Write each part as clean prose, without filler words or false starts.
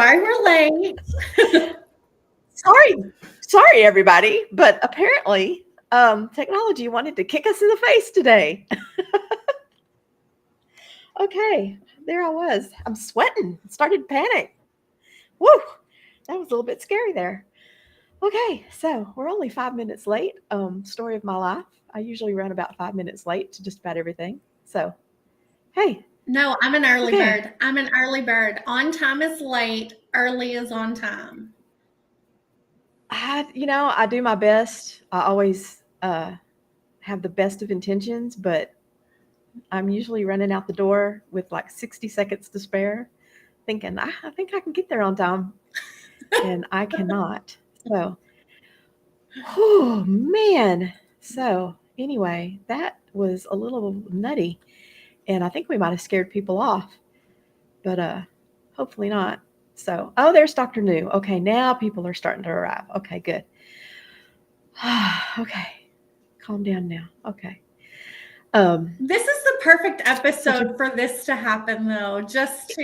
Sorry we're late. Sorry, everybody. But apparently, technology wanted to kick us in the face today. Okay, there I was. I'm sweating. Started to panic. Woo! That was a little bit scary there. Okay, so we're only 5 minutes late. Story of my life. I usually run about 5 minutes late to just about everything. So, hey. No, I'm an early bird. I'm an early bird. On time is late. Early is on time. I do my best. I always have the best of intentions, but I'm usually running out the door with like 60 seconds to spare, thinking, I think I can get there on time. And I cannot. So, oh, man. So, anyway, that was a little nutty. And I think we might have scared people off, but hopefully not. So, oh, there's Dr. New. Okay, now people are starting to arrive. Okay, good. Okay, calm down now. Okay. This is the perfect episode for this to happen, though.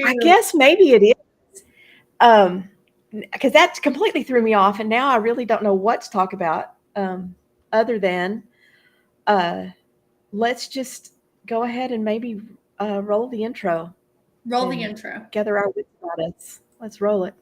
I guess maybe it is. Because that completely threw me off, and now I really don't know what to talk about. Other than, let's just go ahead and maybe roll the intro. Roll the intro. Gather our wits about us. Let's roll it.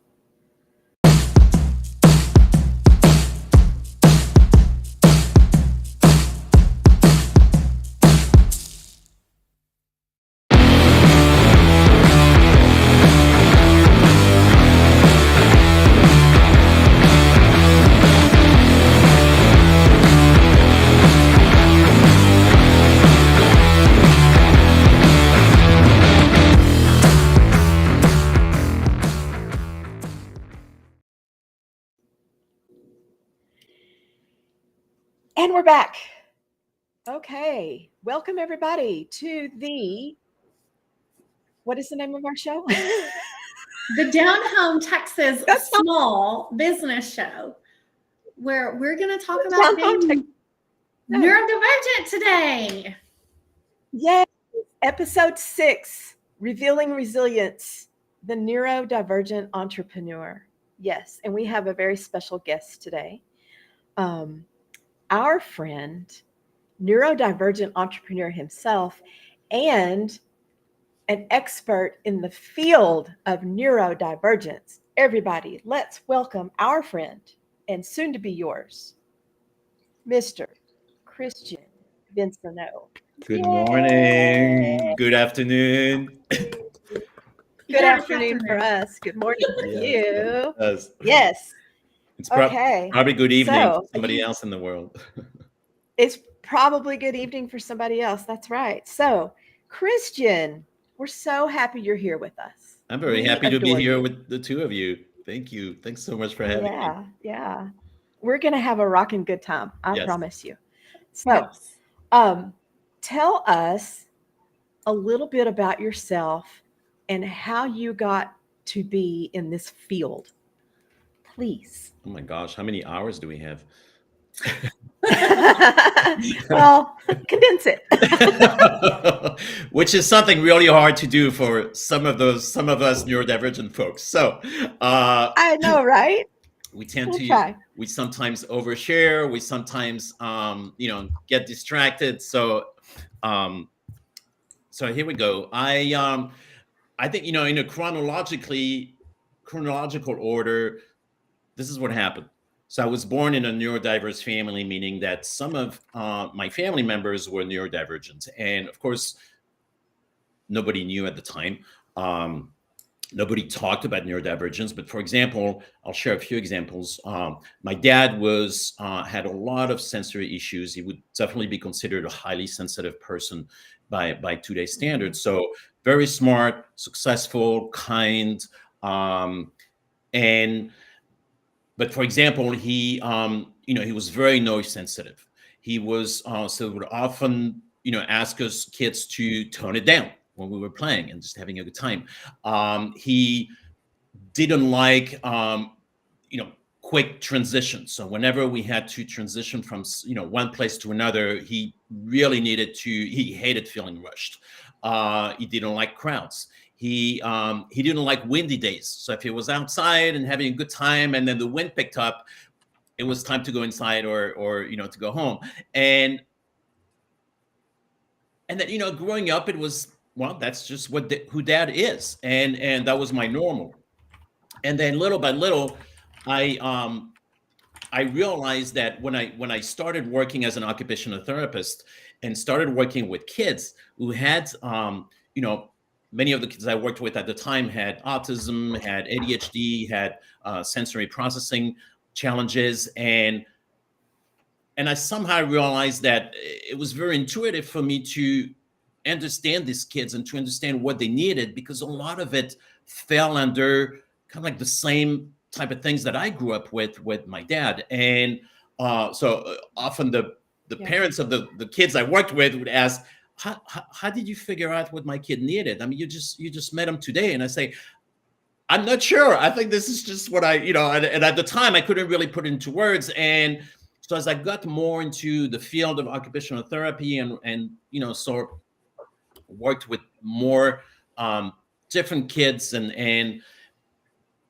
And we're back. Okay. Welcome, everybody, to what is the name of our show? The Down Home Texas Small Business Show, where we're going to talk about being neurodivergent today. Yes. Episode 6, Revealing Resilience, the Neurodivergent Entrepreneur. Yes. And we have a very special guest today. Our friend, neurodivergent entrepreneur himself, and an expert in the field of neurodivergence. Everybody, let's welcome our friend and soon to be yours, Mr. Christian Vinceneux. Good morning. Good afternoon. Good afternoon for us. Good morning for you. Yes. It's probably good evening for somebody else in the world. It's probably good evening for somebody else. That's right. So, Christian, we're so happy you're here with us. I'm very happy to be here with the two of you. Thank you. Thanks so much for having me. Yeah. We're going to have a rocking good time. I promise you. So, tell us a little bit about yourself and how you got to be in this field. Please. Oh my gosh, how many hours do we have? Well, condense it. Which is something really hard to do for some of us neurodivergent folks. So I know, right? We sometimes overshare. We sometimes get distracted. So here we go. I think in a chronological order, this is what happened. So I was born in a neurodiverse family, meaning that some of my family members were neurodivergent. And of course, nobody knew at the time. Nobody talked about neurodivergence. But for example, I'll share a few examples. My dad had a lot of sensory issues. He would definitely be considered a highly sensitive person by today's standards. So very smart, successful, kind, but for example, he was very noise sensitive. He was so would often, ask us kids to tone it down when we were playing and just having a good time. He didn't like, quick transitions. So whenever we had to transition from, one place to another, he really he hated feeling rushed. He didn't like crowds. he didn't like windy days. So if he was outside and having a good time, and then the wind picked up, it was time to go inside or to go home. And then growing up, it was, well, that's just who dad is, and that was my normal. And then little by little, I realized that when I started working as an occupational therapist and started working with kids who had, many of the kids I worked with at the time had autism, had ADHD, had sensory processing challenges, and I somehow realized that it was very intuitive for me to understand these kids and to understand what they needed, because a lot of it fell under kind of like the same type of things that I grew up with my dad. And so often the parents of the kids I worked with would ask, how did you figure out what my kid needed? I mean, you just met him today. And I say, I'm not sure. I think this is just what and at the time I couldn't really put it into words. And so as I got more into the field of occupational therapy and so worked with more different kids, and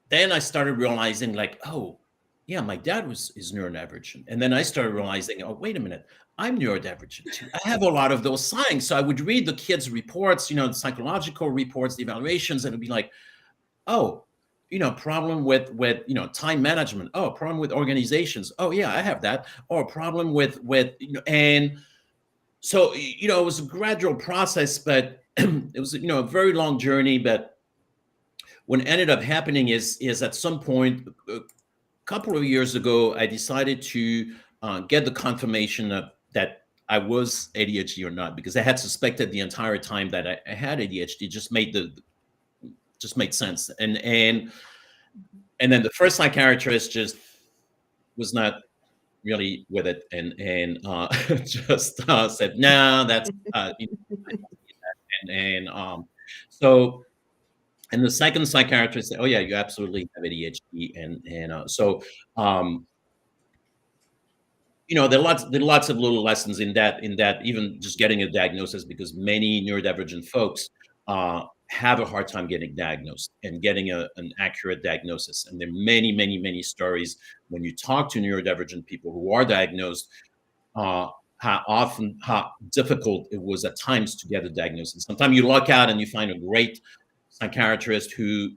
then I started realizing, like, oh yeah, my dad is neurodivergent. And then I started realizing, oh, wait a minute, I'm neurodivergent too. I have a lot of those signs. So I would read the kids' reports, the psychological reports, the evaluations, and it'd be like, oh, problem with time management. Oh, problem with organizations. Oh yeah, I have that. Or problem with and so it was a gradual process, but it was a very long journey. But what ended up happening is at some point a couple of years ago, I decided to get the confirmation that I was ADHD or not, because I had suspected the entire time that I had ADHD. Just made sense. And then the first psychiatrist just was not really with it, and just said, no, that's so. And the second psychiatrist said, oh yeah, you absolutely have ADHD. So there are lots of little lessons in that, even just getting a diagnosis, because many neurodivergent folks have a hard time getting diagnosed and getting an accurate diagnosis. And there are many, many, many stories when you talk to neurodivergent people who are diagnosed, how difficult it was at times to get a diagnosis. Sometimes you luck out and you find a great psychiatrist who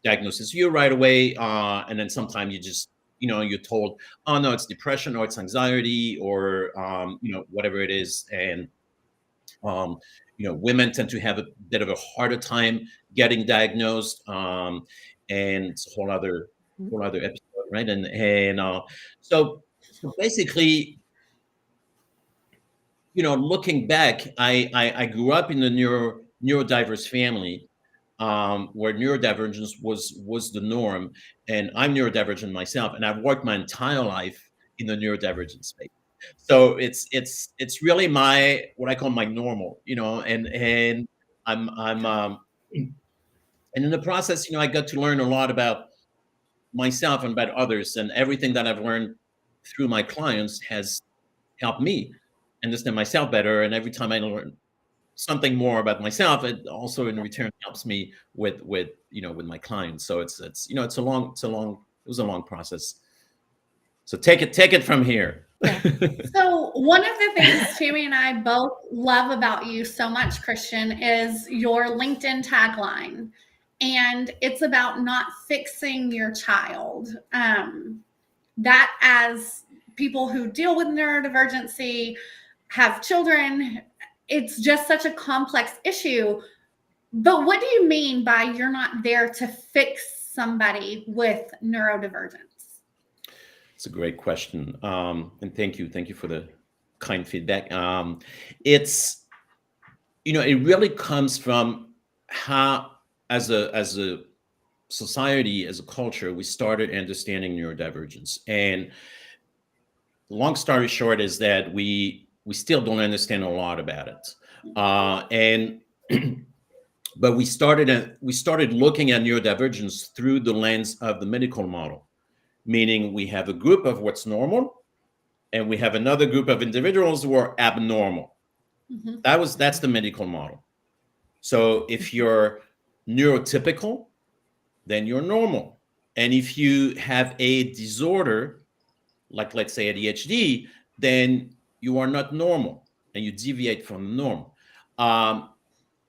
diagnoses you right away, and then sometimes you just you're told, oh no, it's depression or it's anxiety or whatever it is. And women tend to have a bit of a harder time getting diagnosed, and it's a whole other episode, right? So basically, looking back, I grew up in a neurodiverse family, where neurodivergence was the norm, and I'm neurodivergent myself, and I've worked my entire life in the neurodivergent space. So it's really what I call my normal, and I'm and in the process, I got to learn a lot about myself and about others, and everything that I've learned through my clients has helped me understand myself better. And every time I learn something more about myself, it also in return helps me with my clients. So it was a long process. So take it from here. Yeah. So one of the things Tammy and I both love about you so much, Christian, is your LinkedIn tagline. And it's about not fixing your child. That, as people who deal with neurodivergency, have children, it's just such a complex issue. But what do you mean by you're not there to fix somebody with neurodivergence? It's a great question. And thank you for the kind feedback. It's, it really comes from how, as a society, as a culture, we started understanding neurodivergence. And long story short is that we still don't understand a lot about it. But we started looking at neurodivergence through the lens of the medical model, meaning we have a group of what's normal, and we have another group of individuals who are abnormal. Mm-hmm. That's the medical model. So if you're neurotypical, then you're normal. And if you have a disorder, like let's say ADHD, then you are not normal and you deviate from the norm.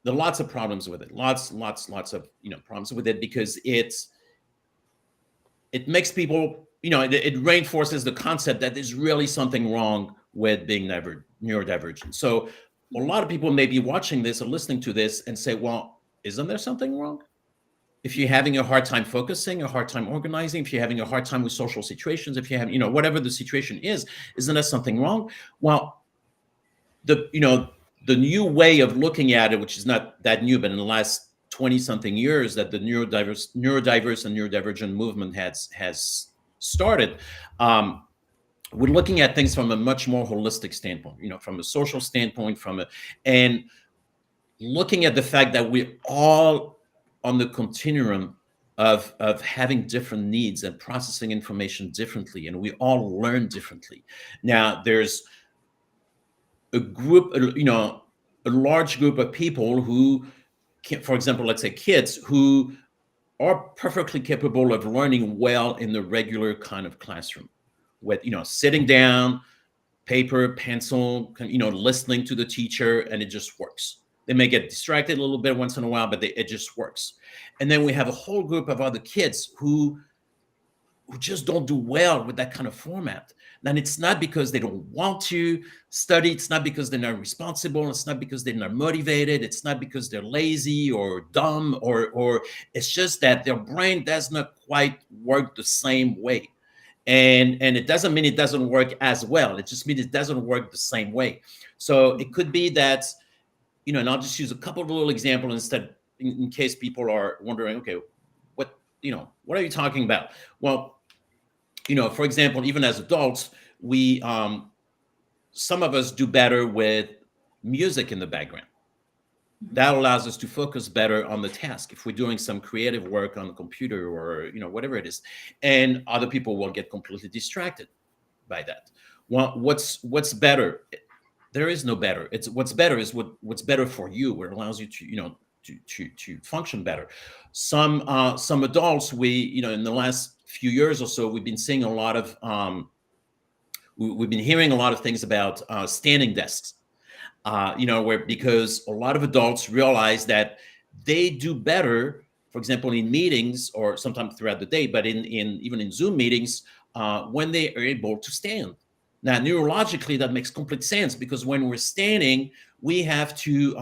There are lots of problems with it. Lots of problems with it, because it makes people, it reinforces the concept that there's really something wrong with being neurodivergent. So a lot of people may be watching this or listening to this and say, well, isn't there something wrong? If you're having a hard time focusing, a hard time organizing, if you're having a hard time with social situations, if you have, whatever the situation is, isn't there something wrong? Well, the new way of looking at it, which is not that new, but in the last 20 something years that the neurodiverse and neurodivergent movement has started, we're looking at things from a much more holistic standpoint, from a social standpoint, and looking at the fact that we're all on the continuum of having different needs and processing information differently, and we all learn differently. Now, there's a group, a large group of people who, for example, let's say kids who are perfectly capable of learning well in the regular kind of classroom, with sitting down, paper, pencil, listening to the teacher, and it just works. They may get distracted a little bit once in a while, but it just works. And then we have a whole group of other kids who just don't do well with that kind of format. And it's not because they don't want to study. It's not because they're not responsible. It's not because they're not motivated. It's not because they're lazy or dumb, or it's just that their brain does not quite work the same way. And it doesn't mean it doesn't work as well. It just means it doesn't work the same way. So it could be that, and I'll just use a couple of little examples instead, in case people are wondering, okay, what are you talking about? Well, for example, even as adults, we, some of us do better with music in the background. That allows us to focus better on the task if we're doing some creative work on the computer or, whatever it is. And other people will get completely distracted by that. Well, what's better? There is no better. It's what's better is what's better for you, what allows you to, to function better. Some adults, we, in the last few years or so, we've been seeing a lot of, we've been hearing a lot of things about standing desks, because a lot of adults realize that they do better, for example, in meetings or sometimes throughout the day, but even in Zoom meetings, when they are able to stand. Now, neurologically, that makes complete sense, because when we're standing, we have to,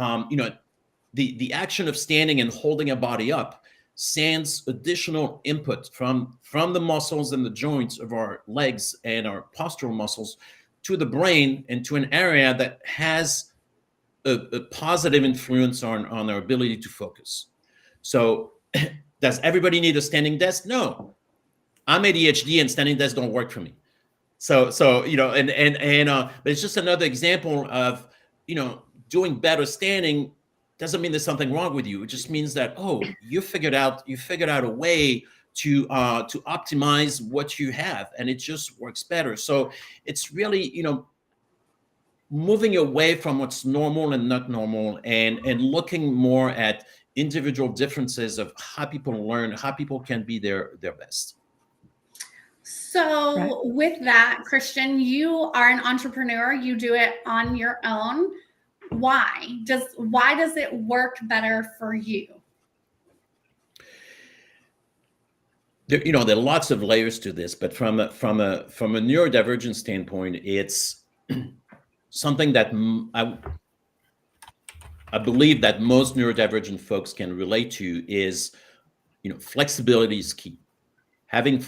the action of standing and holding a body up sends additional input from the muscles and the joints of our legs and our postural muscles to the brain and to an area that has a positive influence on our ability to focus. So does everybody need a standing desk? No. I'm ADHD and standing desks don't work for me. So but it's just another example of, doing better standing doesn't mean there's something wrong with you. It just means that, you figured out a way to optimize what you have, and it just works better. So it's really, moving away from what's normal and not normal, and looking more at individual differences of how people learn, how people can be their best. So Right. with that, Christian, you are an entrepreneur. You do it on your own. Why does it work better for you? There are lots of layers to this, but from a neurodivergent standpoint, it's something that I believe that most neurodivergent folks can relate to is, flexibility is key. Having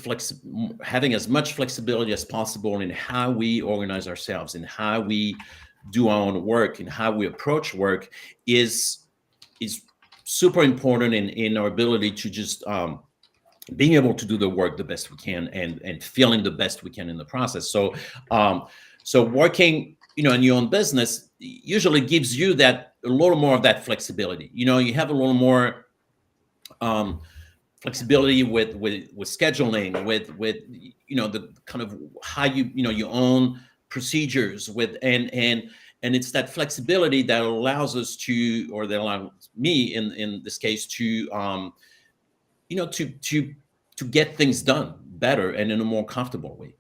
as much flexibility as possible in how we organize ourselves and how we do our own work and how we approach work is super important in our ability to just being able to do the work the best we can and feeling the best we can in the process. So working, in your own business usually gives you that a little more of that flexibility. You have a little more flexibility with scheduling, with the kind of how your own procedures, with and And it's that flexibility that allows us to, or that allows me in this case to, to get things done better and in a more comfortable way.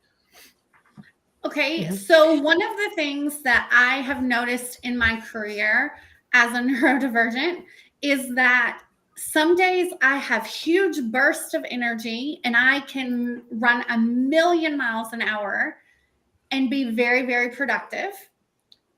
Okay, Mhm. so one of the things that I have noticed in my career as a neurodivergent is that some days I have huge bursts of energy and I can run a million miles an hour and be very, very productive.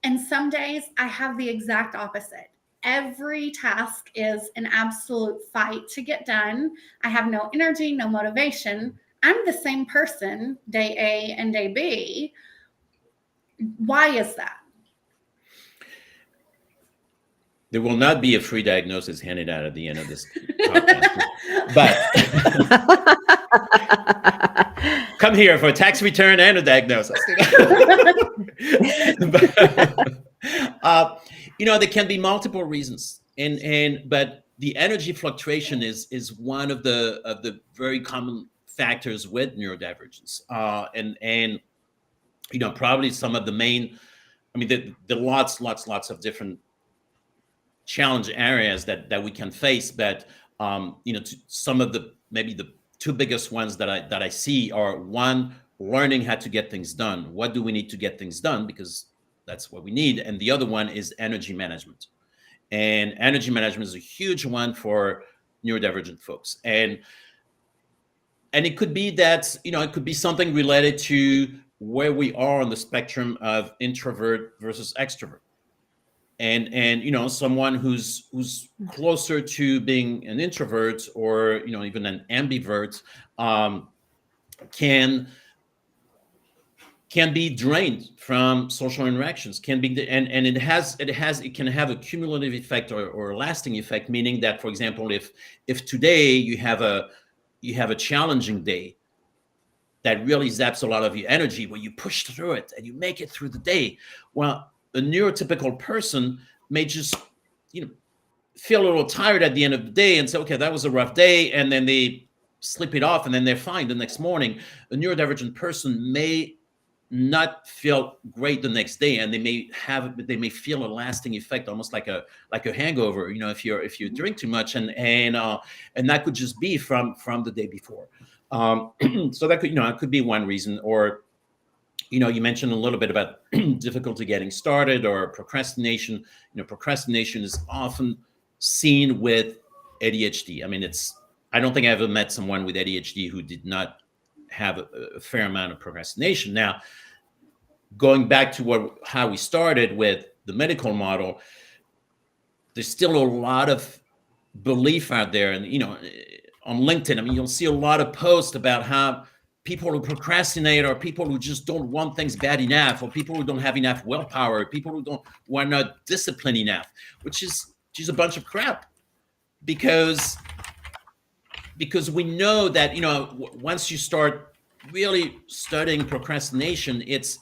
And some days I have the exact opposite. Every task is an absolute fight to get done. I have no energy, no motivation. I'm the same person day A and day B. Why is that? There will not be a free diagnosis handed out at the end of this podcast, but come here for a tax return and a diagnosis. There can be multiple reasons, but the energy fluctuation is one of the very common factors with neurodivergence, and probably some of the main. I mean, there are lots of different challenge areas that we can face, but some of maybe the two biggest ones that I see are, one, learning how to get things done. What do we need to get things done? Because that's what we need. And the other one is energy management. And energy management is a huge one for neurodivergent folks. And it could be that, it could be something related to where we are on the spectrum of introvert versus extrovert. And someone who's closer to being an introvert, or even an ambivert, can be drained from social interactions, can be, and it can have a cumulative effect, or a lasting effect, meaning that, for example, if today you have a challenging day that really zaps a lot of your energy, where you push through it and you make it through the day, well, a neurotypical person may just, feel a little tired at the end of the day and say, okay, that was a rough day, and then they sleep it off and then they're fine the next morning. A neurodivergent person may not feel great the next day, and they may feel a lasting effect, almost like a hangover, if you drink too much, and that could just be from the day before. So that could, it could be one reason. Or you mentioned a little bit about difficulty getting started, or procrastination. Procrastination is often seen with ADHD. I mean, I don't think I ever met someone with ADHD who did not have a fair amount of procrastination. Now, going back to how we started with the medical model, there's still a lot of belief out there, and on LinkedIn, I mean, you'll see a lot of posts about how people who procrastinate are people who just don't want things bad enough, or people who don't have enough willpower, people who are not disciplined enough, which is just a bunch of crap. Because we know that once you start really studying procrastination, it's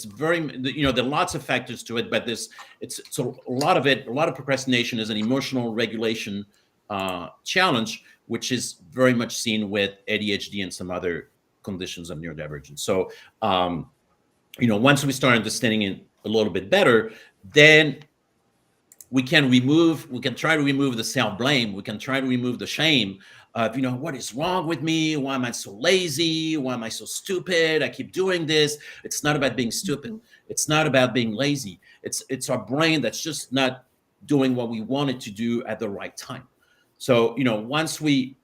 very, there are lots of factors to it, but a lot of procrastination is an emotional regulation challenge, which is very much seen with ADHD and some other conditions of neurodivergence. So once we start understanding it a little bit better, then we can try to remove the self-blame. We can try to remove the shame of, what is wrong with me? Why am I so lazy? Why am I so stupid? I keep doing this. It's not about being stupid. It's not about being lazy. It's our brain that's just not doing what we want it to do at the right time. So, once we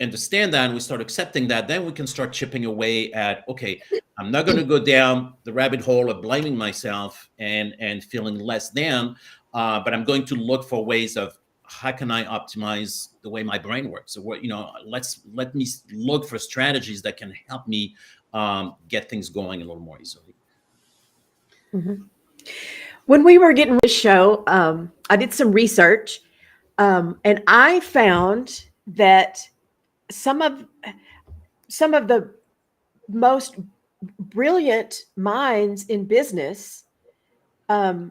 understand that and we start accepting that, then we can start chipping away at, okay, I'm not going to go down the rabbit hole of blaming myself and feeling less than, but I'm going to look for ways of, how can I optimize the way my brain works? So let me look for strategies that can help me get things going a little more easily. Mm-hmm. When we were getting this show, I did some research, and I found that some of the most brilliant minds in business are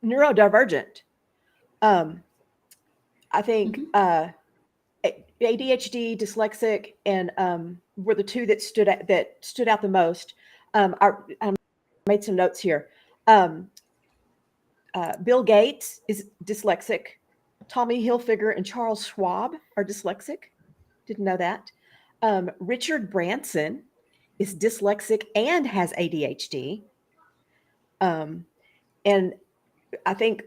neurodivergent. I think ADHD, dyslexic, and were the two that stood out the most. I made some notes here. Um, Bill Gates is dyslexic. Tommy Hilfiger and Charles Schwab are dyslexic. Didn't know that. Richard Branson is dyslexic and has ADHD. And I think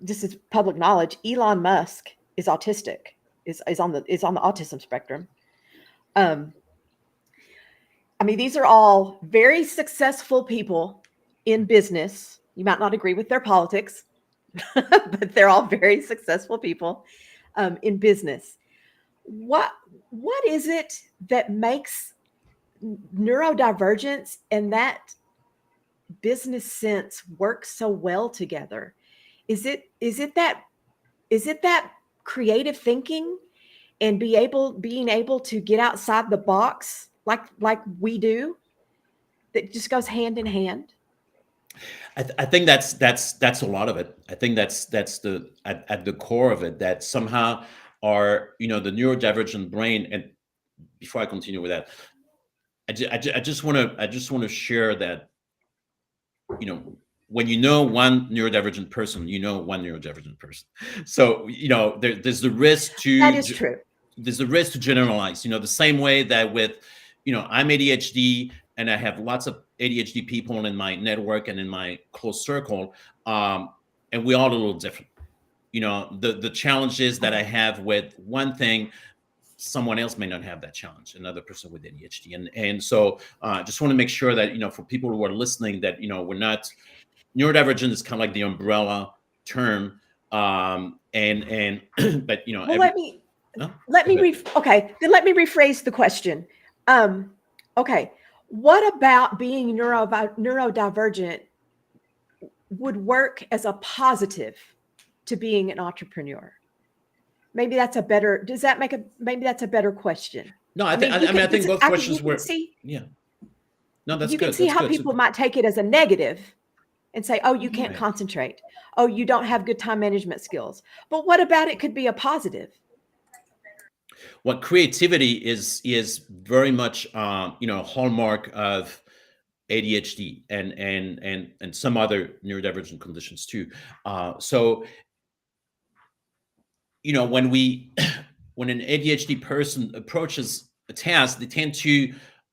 this is public knowledge. Elon Musk is autistic. Is on the autism spectrum. I mean, these are all very successful people in business. You might not agree with their politics, but they're all very successful people in business. What is it that makes neurodivergence and that business sense work so well together? Is it that creative thinking and being able to get outside the box like we do, that just goes hand in hand? I think that's a lot of it. I think that's the at the core of it, that somehow our, the neurodivergent brain. And before I continue with that, I just want to share that, when one neurodivergent person, one neurodivergent person. So there's the risk to That is true. There's a risk to generalize. The same way that with, I'm ADHD and I have lots of ADHD people in my network and in my close circle, and we're all a little different. The challenges that I have with one thing, someone else may not have that challenge, another person with ADHD. And so just want to make sure that, for people who are listening, that, we're not, neurodivergent is kind of like the umbrella term. But, well, let me rephrase the question. Okay. What about being neurodivergent would work as a positive to being an entrepreneur? Maybe that's a better, maybe that's a better question. No, I think both questions were, yeah. No, that's good. You can see how people might take it as a negative and say, oh, you can't concentrate. Oh, you don't have good time management skills. But what about it could be a positive? What creativity is very much, a hallmark of ADHD and some other neurodivergent conditions too. So, when an ADHD person approaches a task, they tend to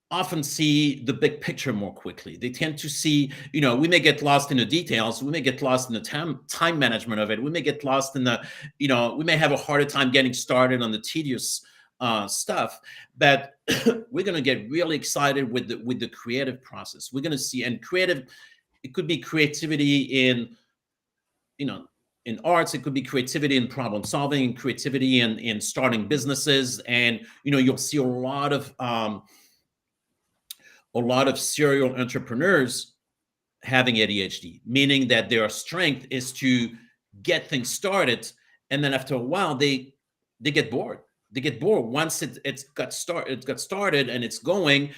often see the big picture more quickly. They tend to see, we may get lost in the details. We may get lost in the time management of it. We may get lost in the, we may have a harder time getting started on the tedious stuff, but we're going to get really excited with the creative process. We're going to see, and creative, it could be creativity in arts, it could be creativity in problem solving, creativity in starting businesses. And, you'll see a lot of serial entrepreneurs having ADHD, meaning that their strength is to get things started. And then after a while, they get bored. They get bored. Once it got started and it's going,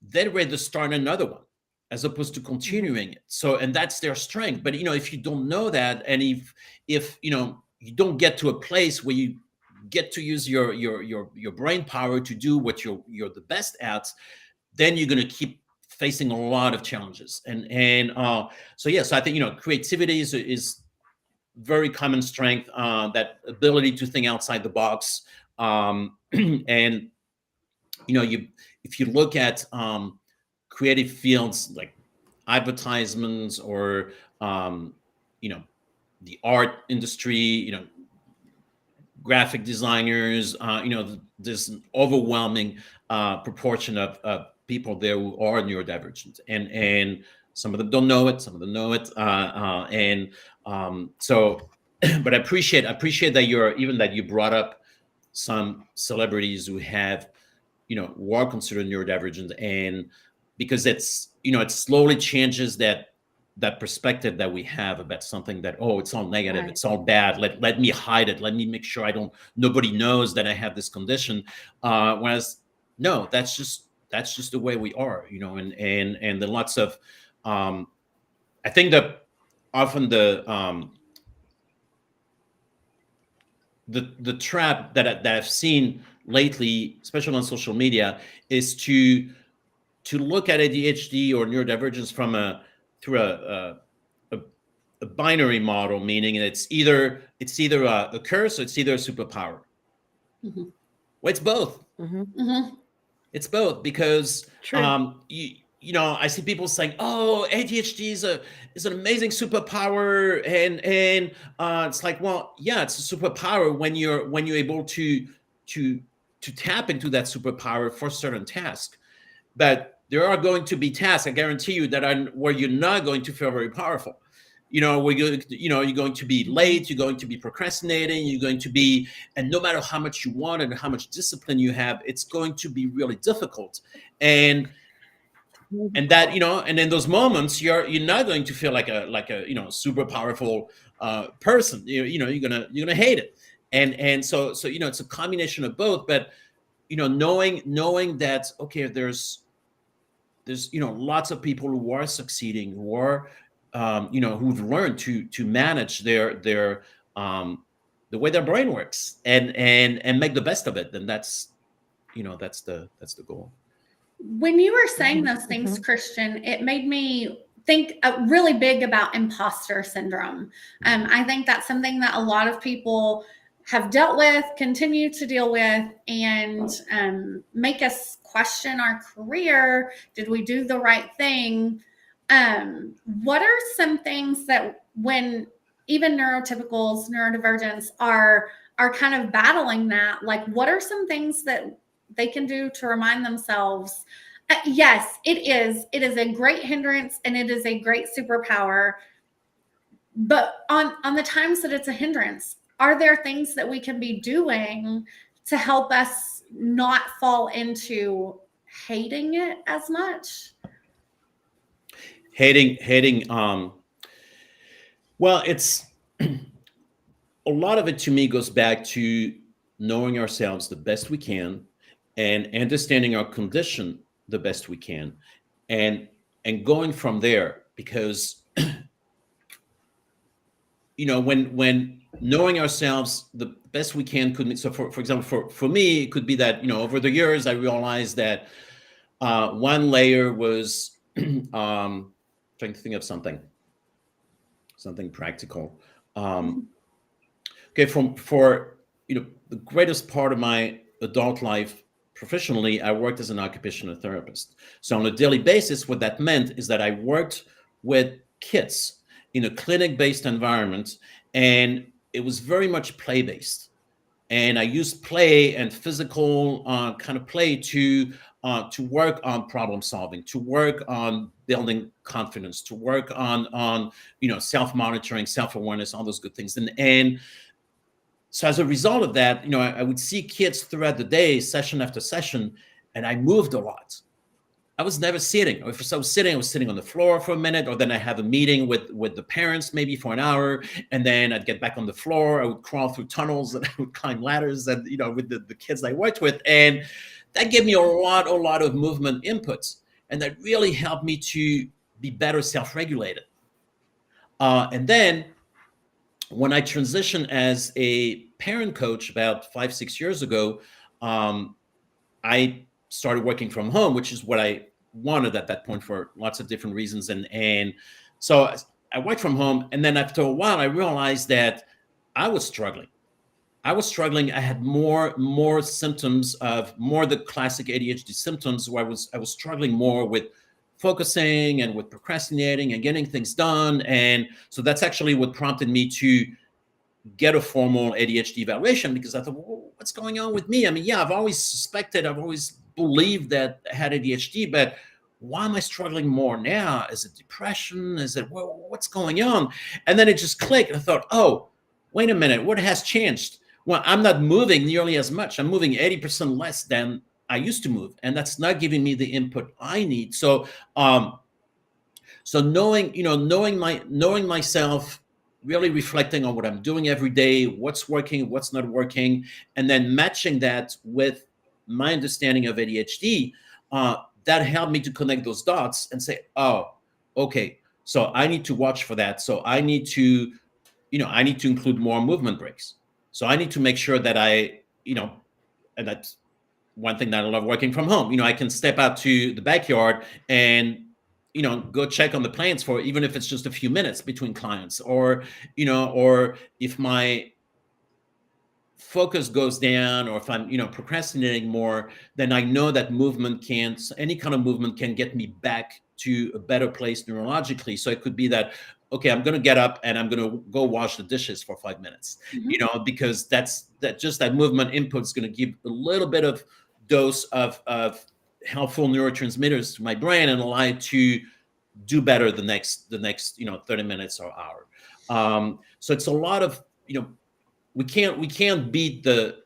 they're ready to start another one, as opposed to continuing it. So, and that's their strength. But, if you don't know that, and if you don't get to a place where you get to use your brain power to do what you're the best at, then you're going to keep facing a lot of challenges. So I think, creativity is very common strength, that ability to think outside the box. And, if you look at creative fields like advertisements or, the art industry, graphic designers, there's an overwhelming proportion of people there who are neurodivergent, and some of them don't know it, some of them know it, so. But I appreciate that you brought up some celebrities who have, who are considered neurodivergent, and because it's, it slowly changes that perspective that we have about something, that, oh, it's all negative, right, it's all bad. Let me hide it. Let me make sure nobody knows that I have this condition. Whereas, no, that's just the way we are, and there are lots of, I think that often the trap that I've seen lately, especially on social media, is to look at ADHD or neurodivergence through a a binary model, meaning it's either a curse or it's either a superpower. Mhm. Well, it's both. Mhm. It's both, because True. you know, I see people saying, "Oh, ADHD is an amazing superpower," and it's like, well, yeah, it's a superpower when you're able to tap into that superpower for certain tasks. But there are going to be tasks, I guarantee you, that are where you're not going to feel very powerful. You know, you're going to be late, you're going to be procrastinating, you're going to be, and no matter how much you want and how much discipline you have, it's going to be really difficult. And that, you know, and in those moments, you're not going to feel like a you know, super powerful person. You know, you're gonna hate it. And so you know, it's a combination of both. But you know, knowing that, okay, there's you know, lots of people who are succeeding, who are you know, who've learned to manage the way their brain works, and make the best of it. Then that's, you know, that's the goal. When you were saying Mhm, those things, mhm. Christian, it made me think really big about imposter syndrome. I think that's something that a lot of people have dealt with, continue to deal with, and make us question our career. Did we do the right thing? What are some things that, when even neurotypicals, neurodivergents are kind of battling that, like what are some things that they can do to remind themselves, yes, it is a great hindrance and it is a great superpower, but on the times that it's a hindrance, are there things that we can be doing to help us not fall into hating it as much? Hating well, it's a lot of it to me goes back to knowing ourselves the best we can, and understanding our condition the best we can, and going from there. Because you know, when knowing ourselves the best we can could mean, so for example, for me, it could be that, you know, over the years I realized that one layer was trying to think of something practical. um okay, for you know, the greatest part of my adult life professionally, I worked as an occupational therapist. So on a daily basis, what that meant is that I worked with kids in a clinic-based environment, and it was very much play-based. And I used play and physical kind of play to work on problem solving, to work on building confidence, to work on you know, self monitoring, self awareness, all those good things. And so as a result of that, you know, I would see kids throughout the day, session after session, and I moved a lot. I was never sitting. If I was sitting, I was sitting on the floor for a minute, or then I have a meeting with the parents maybe for an hour, and then I'd get back on the floor. I would crawl through tunnels and I would climb ladders, and you know, with the kids I worked with, and that gave me a lot of movement inputs, and that really helped me to be better self-regulated. And then when I transitioned as a parent coach about 5, 6 years ago, um, I started working from home, which is what I wanted at that point for lots of different reasons. And so I worked from home, and then after a while, I realized that I was struggling. I was struggling. I had more symptoms of more the classic ADHD symptoms, where I was struggling more with focusing and with procrastinating and getting things done. And so that's actually what prompted me to get a formal ADHD evaluation, because I thought, well, what's going on with me? I mean, yeah, I've always suspected, I've always believed that I had ADHD, but why am I struggling more now? Is it depression? Is it, well, what's going on? And then it just clicked. I thought, oh, wait a minute, what has changed? Well, I'm not moving nearly as much. I'm moving 80% less than I used to move, and that's not giving me the input I need. So knowing, you know, knowing myself, really reflecting on what I'm doing every day, what's working, what's not working, and then matching that with my understanding of ADHD, that helped me to connect those dots and say, oh, okay, so I need to watch for that. So I need to, you know, I need to include more movement breaks. So I need to make sure that I, you know, and that's one thing that I love working from home. You know, I can step out to the backyard and go check on the plants for, even if it's just a few minutes between clients, or or if my focus goes down, or if I'm procrastinating more, then I know that any kind of movement can get me back to a better place neurologically. So it could be that, okay, I'm going to get up and I'm going to go wash the dishes for 5 minutes, because that movement input is going to give a little bit of dose of helpful neurotransmitters to my brain and allow it to do better the next 30 minutes or hour. So it's a lot of, we can't beat the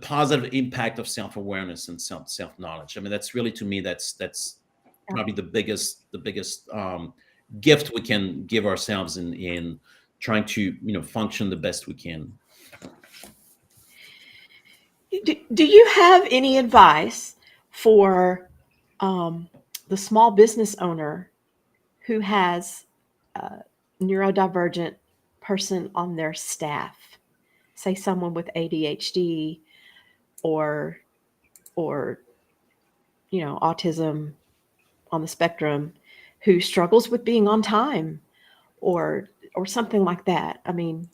positive impact of self-awareness and self-knowledge. I mean, that's really, to me, that's probably the biggest gift we can give ourselves in trying to function the best we can. Do you have any advice for the small business owner who has a neurodivergent person on their staff, say someone with ADHD or autism on the spectrum, who struggles with being on time or something like that? I mean,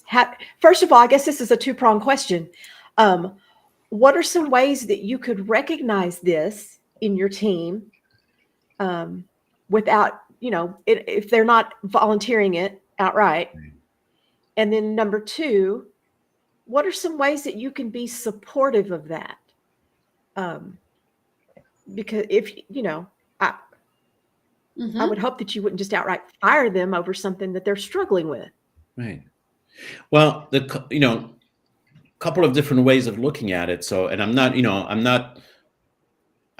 first of all, I guess this is a two-pronged question. What are some ways that you could recognize this in your team without, if they're not volunteering it outright? And then number two, what are some ways that you can be supportive of that? Because if, I would hope that you wouldn't just outright fire them over something that they're struggling with. Right. Well, couple of different ways of looking at it. So, and I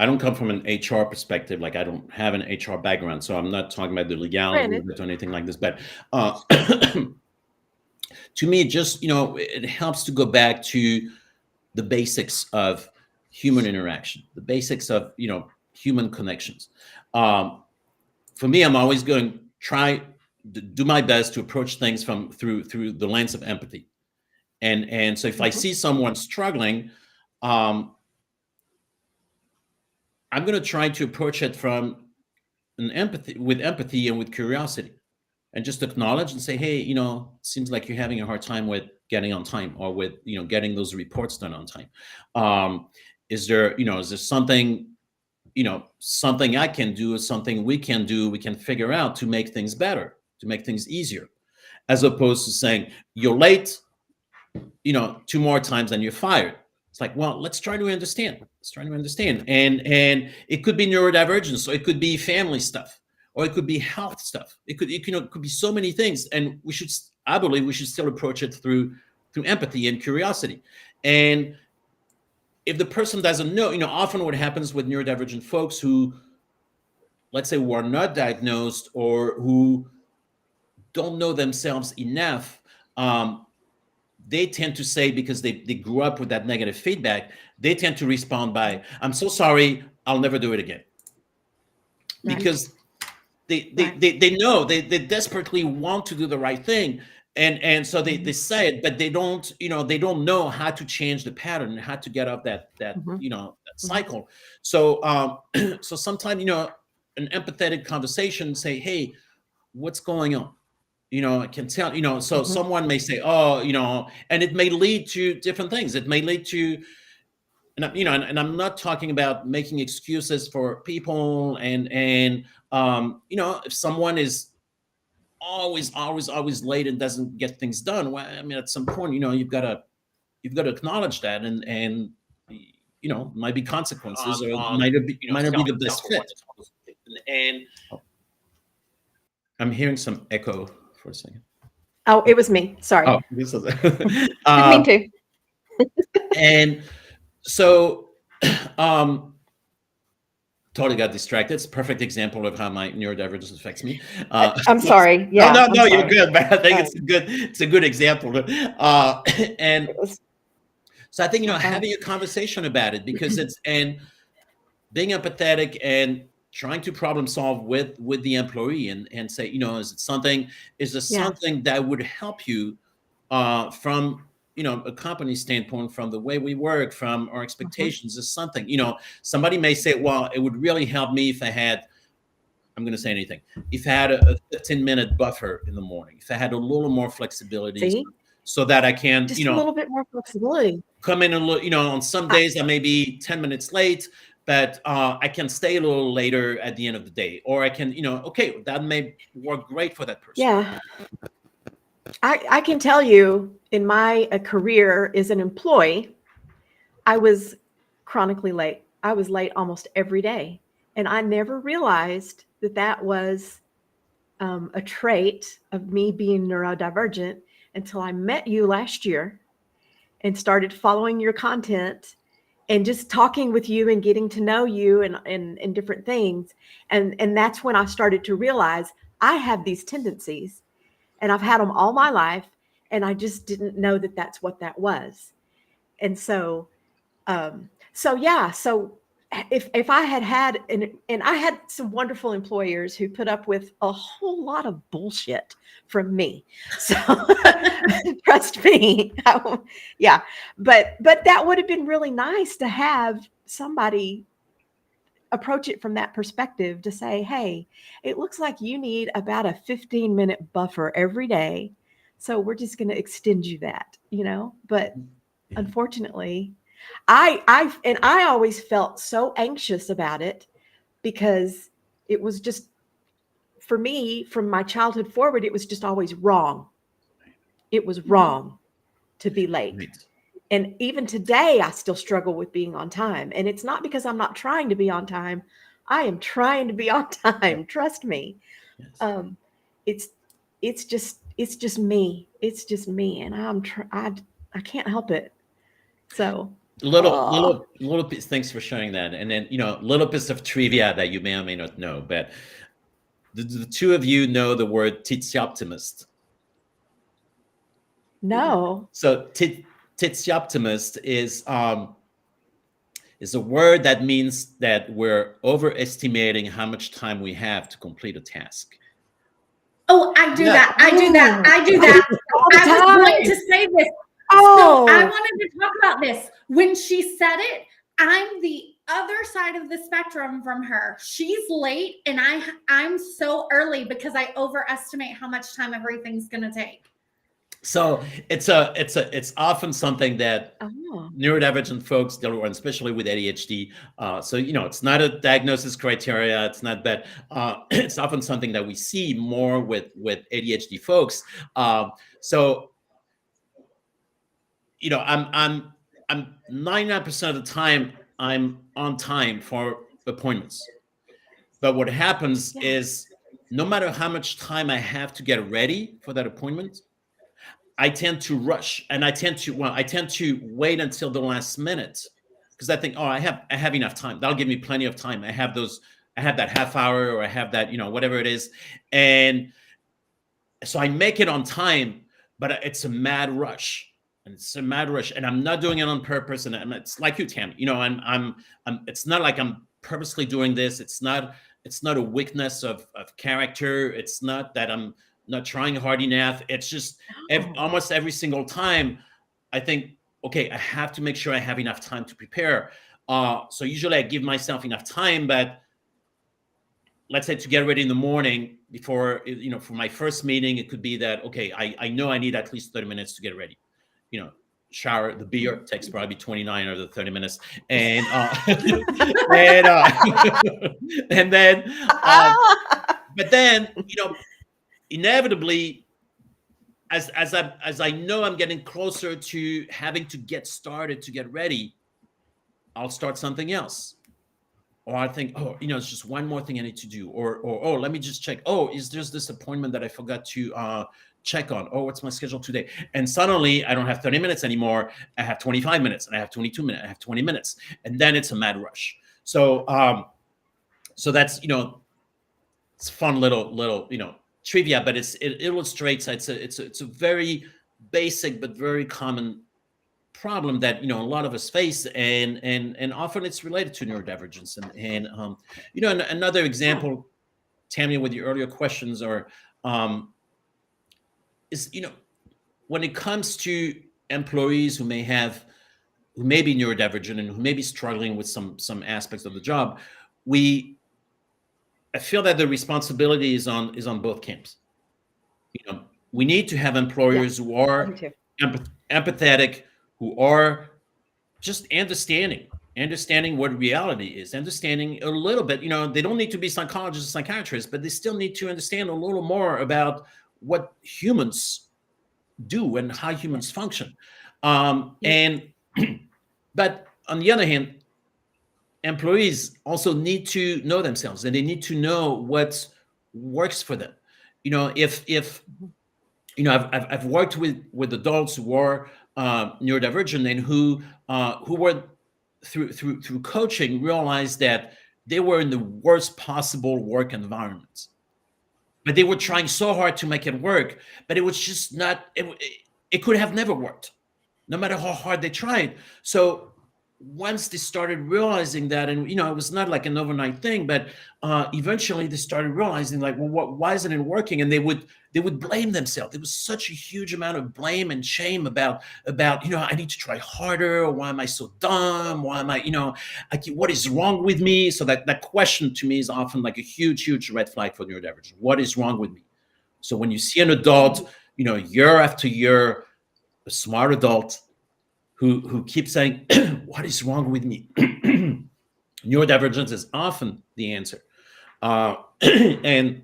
don't come from an HR perspective. Like, I don't have an HR background, so I'm not talking about the legality or anything like this. But to me, just, it helps to go back to the basics of human interaction, the basics of, human connections. For me, I'm always going to try to do my best to approach things through the lens of empathy. And so if I see someone struggling, I'm going to try to approach it from with empathy and with curiosity, and just acknowledge and say, hey, seems like you're having a hard time with getting on time, or with, getting those reports done on time. Is there something, something I can do, something we can do, we can figure out to make things better, to make things easier, as opposed to saying, you're late, 2 more times and you're fired. It's like, well, let's try to understand. And it could be neurodivergence, or it could be family stuff, or it could be health stuff. It could be so many things. And I believe we should still approach it through empathy and curiosity. And if the person doesn't know, often what happens with neurodivergent folks who, let's say, who are not diagnosed or who don't know themselves enough, they tend to say, because they grew up with that negative feedback, they tend to respond by, I'm so sorry, I'll never do it again. Right. Because they know, they desperately want to do the right thing. And so they say it, but they don't know how to change the pattern, how to get out that that cycle. So so sometimes, an empathetic conversation, say, hey, what's going on? I can tell, so someone may say, oh, and it may lead to different things. It may lead to, and I'm not talking about making excuses for people, and if someone is always late and doesn't get things done, well, I mean, at some point, you've got to acknowledge that, and might be consequences, or might not be the best fit. And I'm hearing some echo for a second. Oh, it was me. Sorry. Oh, this is me too. And so, totally got distracted. It's a perfect example of how my neurodivergence affects me. I'm sorry. Yeah. No, you're good. But I think it's a good example. And so I think, having a conversation about it, because and being empathetic and trying to problem solve with the employee, and say, is there something that would help you from a company standpoint, from the way we work, from our expectations, is something, somebody may say, well, it would really help me if I had I'm going to say anything. If I had a 15-minute buffer in the morning, if I had a little more flexibility, See, so that I can, just a little bit more flexibility. come in a little, on some days I may be 10 minutes late, but I can stay a little later at the end of the day, or I can, okay, that may work great for that person. Yeah. I can tell you in my career as an employee, I was chronically late. I was late almost every day. And I never realized that that was a trait of me being neurodivergent until I met you last year and started following your content and just talking with you and getting to know you and different things. And that's when I started to realize I have these tendencies and I've had them all my life. And I just didn't know that that's what that was. And so if I had and I had some wonderful employers who put up with a whole lot of bullshit from me. So trust me. Yeah. But that would have been really nice to have somebody approach it from that perspective to say, hey, it looks like you need about a 15-minute buffer every day. So we're just going to extend you that, but Yeah. unfortunately, I always felt so anxious about it because it was just, for me, from my childhood forward, it was just always wrong. It was wrong to be late. Right. And even today, I still struggle with being on time. And it's not because I'm not trying to be on time. I am trying to be on time. Trust me. Yes. It's just me. It's just me. And I can't help it. So Little piece. Thanks for sharing that. And then, little bits of trivia that you may or may not know, but the two of you know the word optimist. no. So optimist is a word that means that we're overestimating how much time we have to complete a task. Oh, I do Yeah. that. I do that. I do I that. do it all the I was going time. to say this. Oh, So I wanted to talk about this. When she said it, I'm the other side of the spectrum from her. She's late and I'm so early because I overestimate how much time everything's going to take. So it's often something that oh. neurodivergent folks deal with, especially with ADHD. So it's not a diagnosis criteria. It's not bad. It's often something that we see more with ADHD folks. So I'm 99% of the time I'm on time for appointments. But what happens is, no matter how much time I have to get ready for that appointment, I tend to rush, and I tend to wait until the last minute, because I think, oh, I have enough time. That'll give me plenty of time. I have that half hour, or I have that, whatever it is. And so I make it on time, but it's a mad rush. And I'm not doing it on purpose. And it's like you, Tammy. It's not like I'm purposely doing this. It's not a weakness of character. It's not that I'm not trying hard enough. It's just almost every single time I think, okay, I have to make sure I have enough time to prepare. So usually I give myself enough time, but let's say to get ready in the morning before, for my first meeting, it could be that, okay, I know I need at least 30 minutes to get ready. Shower, the beer takes probably 29 or the 30 minutes. And and then, but then, inevitably, as I know I'm getting closer to having to get started to get ready, I'll start something else. Or I think, oh, it's just one more thing I need to do. Or oh, let me just check. Oh, is there this appointment that I forgot to check on? Oh, what's my schedule today? And suddenly I don't have 30 minutes anymore. I have 25 minutes, and I have 22 minutes. I have 20 minutes. And then it's a mad rush. So so that's, it's fun little trivia, but it illustrates it's a very basic but very common problem that a lot of us face, and often it's related to neurodivergence. And another example, Tammy, with your earlier questions, are is when it comes to employees who may be neurodivergent and who may be struggling with some aspects of the job, we I feel that the responsibility is on both camps. We need to have employers who are empathetic, who are just understanding what reality is, understanding a little bit. They don't need to be psychologists, psychiatrists, but they still need to understand a little more about what humans do and how humans function. And but on the other hand, employees also need to know themselves, and they need to know what works for them. If I've worked with adults who are neurodivergent, and who were through coaching realized that they were in the worst possible work environments, but they were trying so hard to make it work, but it was just not. It could have never worked, no matter how hard they tried. So once they started realizing that, and it was not like an overnight thing, but eventually they started realizing, like, well, why isn't it working? And they would blame themselves. There was such a huge amount of blame and shame about I need to try harder, or why am I so dumb? Why am I, what is wrong with me? So that question to me is often like a huge red flag for neurodivergent. What is wrong with me? So when you see an adult, year after year, a smart adult who keeps saying, what is wrong with me? Neurodivergence is often the answer. And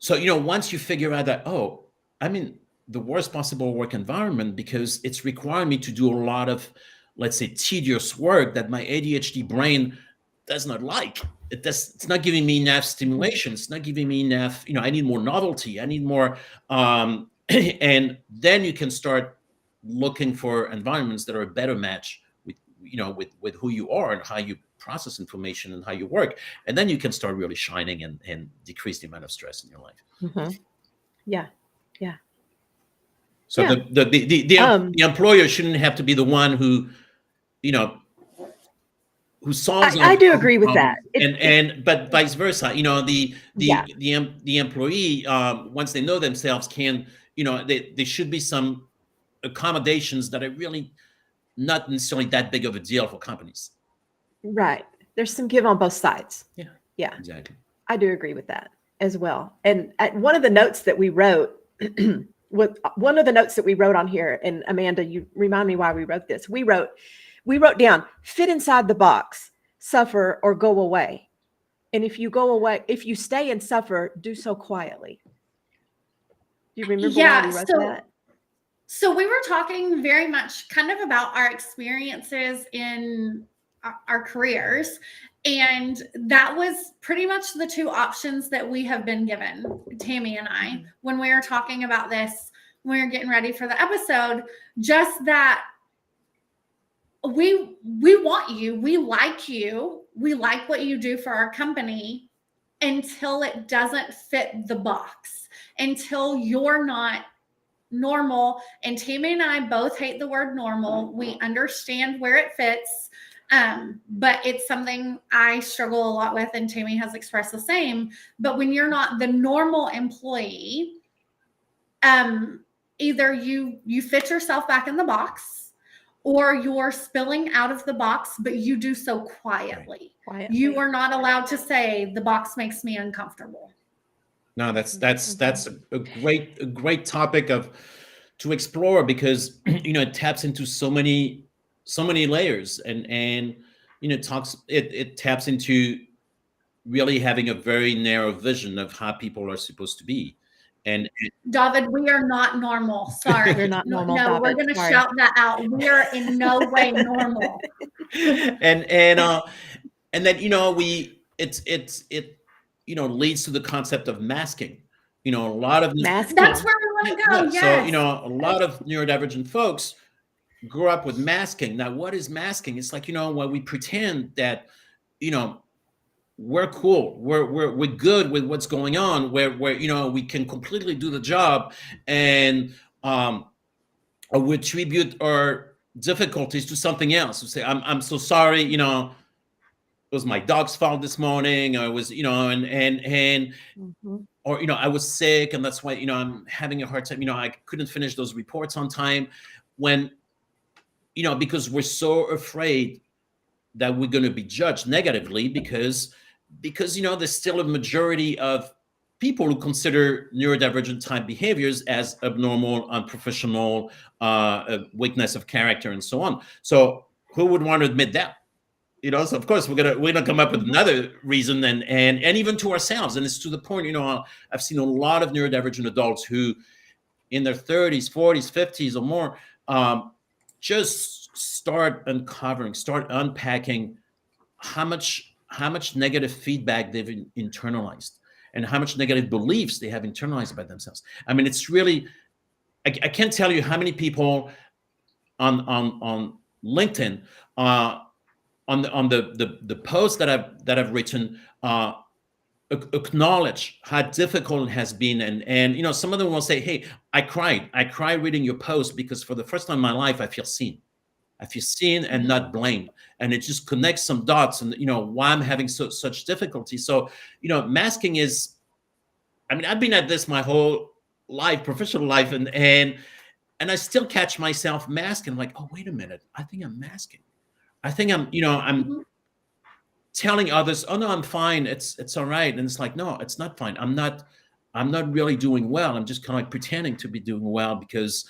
so, once you figure out that, I'm in the worst possible work environment because it's requiring me to do a lot of, let's say, tedious work that my ADHD brain does not like. It's not giving me enough stimulation. It's not giving me enough, I need more novelty. I need more. And then you can start looking for environments that are a better match with who you are and how you process information and how you work. And then you can start really shining and decrease the amount of stress in your life. Mm-hmm. Yeah. So the employer shouldn't have to be the one who solves. I do agree with that. But vice versa, the employee, once they know themselves, can, there should be some accommodations that are really not necessarily that big of a deal for companies. Right. There's some give on both sides. Yeah. Exactly. I do agree with that as well. And one of the notes that we wrote, on here, and Amanda, you remind me why we wrote this. We wrote down, fit inside the box, suffer, or go away. And if you stay and suffer, do so quietly. Do you remember why we wrote that? So we were talking very much kind of about our experiences in our careers. And that was pretty much the two options that we have been given, Tammy and I, when we were talking about this, when we were getting ready for the episode, just that we want you, we like what you do for our company until it doesn't fit the box, until you're not normal. And Tammy and I both hate the word normal. We understand where it fits, but it's something I struggle a lot with, and Tammy has expressed the same. But when you're not the normal employee, either you fit yourself back in the box, or you're spilling out of the box, but you do so quietly. You are not allowed to say the box makes me uncomfortable. No, that's a great topic to explore, because it taps into so many layers, and it taps into really having a very narrow vision of how people are supposed to be. And David, we are not normal. Sorry, we're not normal. No, David, we're going to shout that out. We are in no way normal. And then it leads to the concept of masking. A lot of masking. That's where we want to go. Yes. So a lot of neurodivergent folks grew up with masking. Now, what is masking? It's like when we pretend that we're cool, we're good with what's going on, where we can completely do the job, and we attribute our difficulties to something else. We say, I'm so sorry, it was my dog's fault this morning, or it was, or I was sick, and that's why I'm having a hard time, I couldn't finish those reports on time, when because we're so afraid that we're going to be judged negatively, because because there's still a majority of people who consider neurodivergent type behaviors as abnormal, unprofessional, a weakness of character, and so on. So who would want to admit that? So of course we're gonna come up with another reason, and even to ourselves. And it's to the point, I've seen a lot of neurodivergent adults who, in their 30s, 40s, 50s, or more, just start unpacking how much negative feedback they've internalized, and how much negative beliefs they have internalized about themselves. I mean, it's really, I can't tell you how many people on LinkedIn, on the posts that I've written, acknowledge how difficult it has been, and some of them will say, "Hey, I cried reading your post because for the first time in my life I feel seen. I feel seen and not blamed." And it just connects some dots, and why I'm having such difficulty. So masking is, I mean, I've been at this my whole life, professional life, and I still catch myself masking. I'm like, oh, wait a minute, I think I'm masking. I think I'm telling others, oh no, I'm fine, it's all right. And it's like, no, it's not fine. I'm not really doing well. I'm just kind of like pretending to be doing well because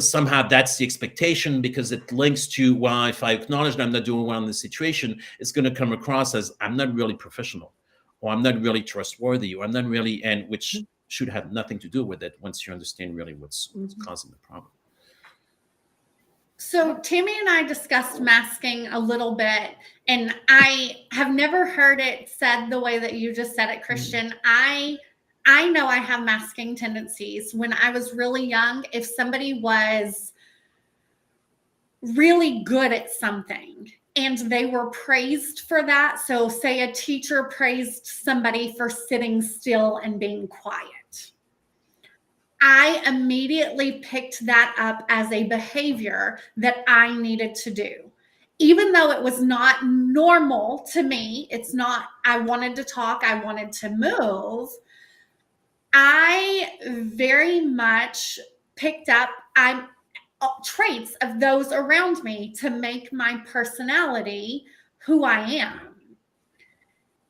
somehow that's the expectation, because it links to, well, if I acknowledge that I'm not doing well in this situation, it's going to come across as I'm not really professional, or I'm not really trustworthy, or I'm not really, and which should have nothing to do with it once you understand really what's causing the problem. So Tammy and I discussed masking a little bit, and I have never heard it said the way that you just said it, Christian. I know I have masking tendencies. When I was really young, if somebody was really good at something and they were praised for that, so say a teacher praised somebody for sitting still and being quiet, I immediately picked that up as a behavior that I needed to do. Even though it was not normal to me, it's not, I wanted to talk, I wanted to move, I very much picked up traits of those around me to make my personality who I am.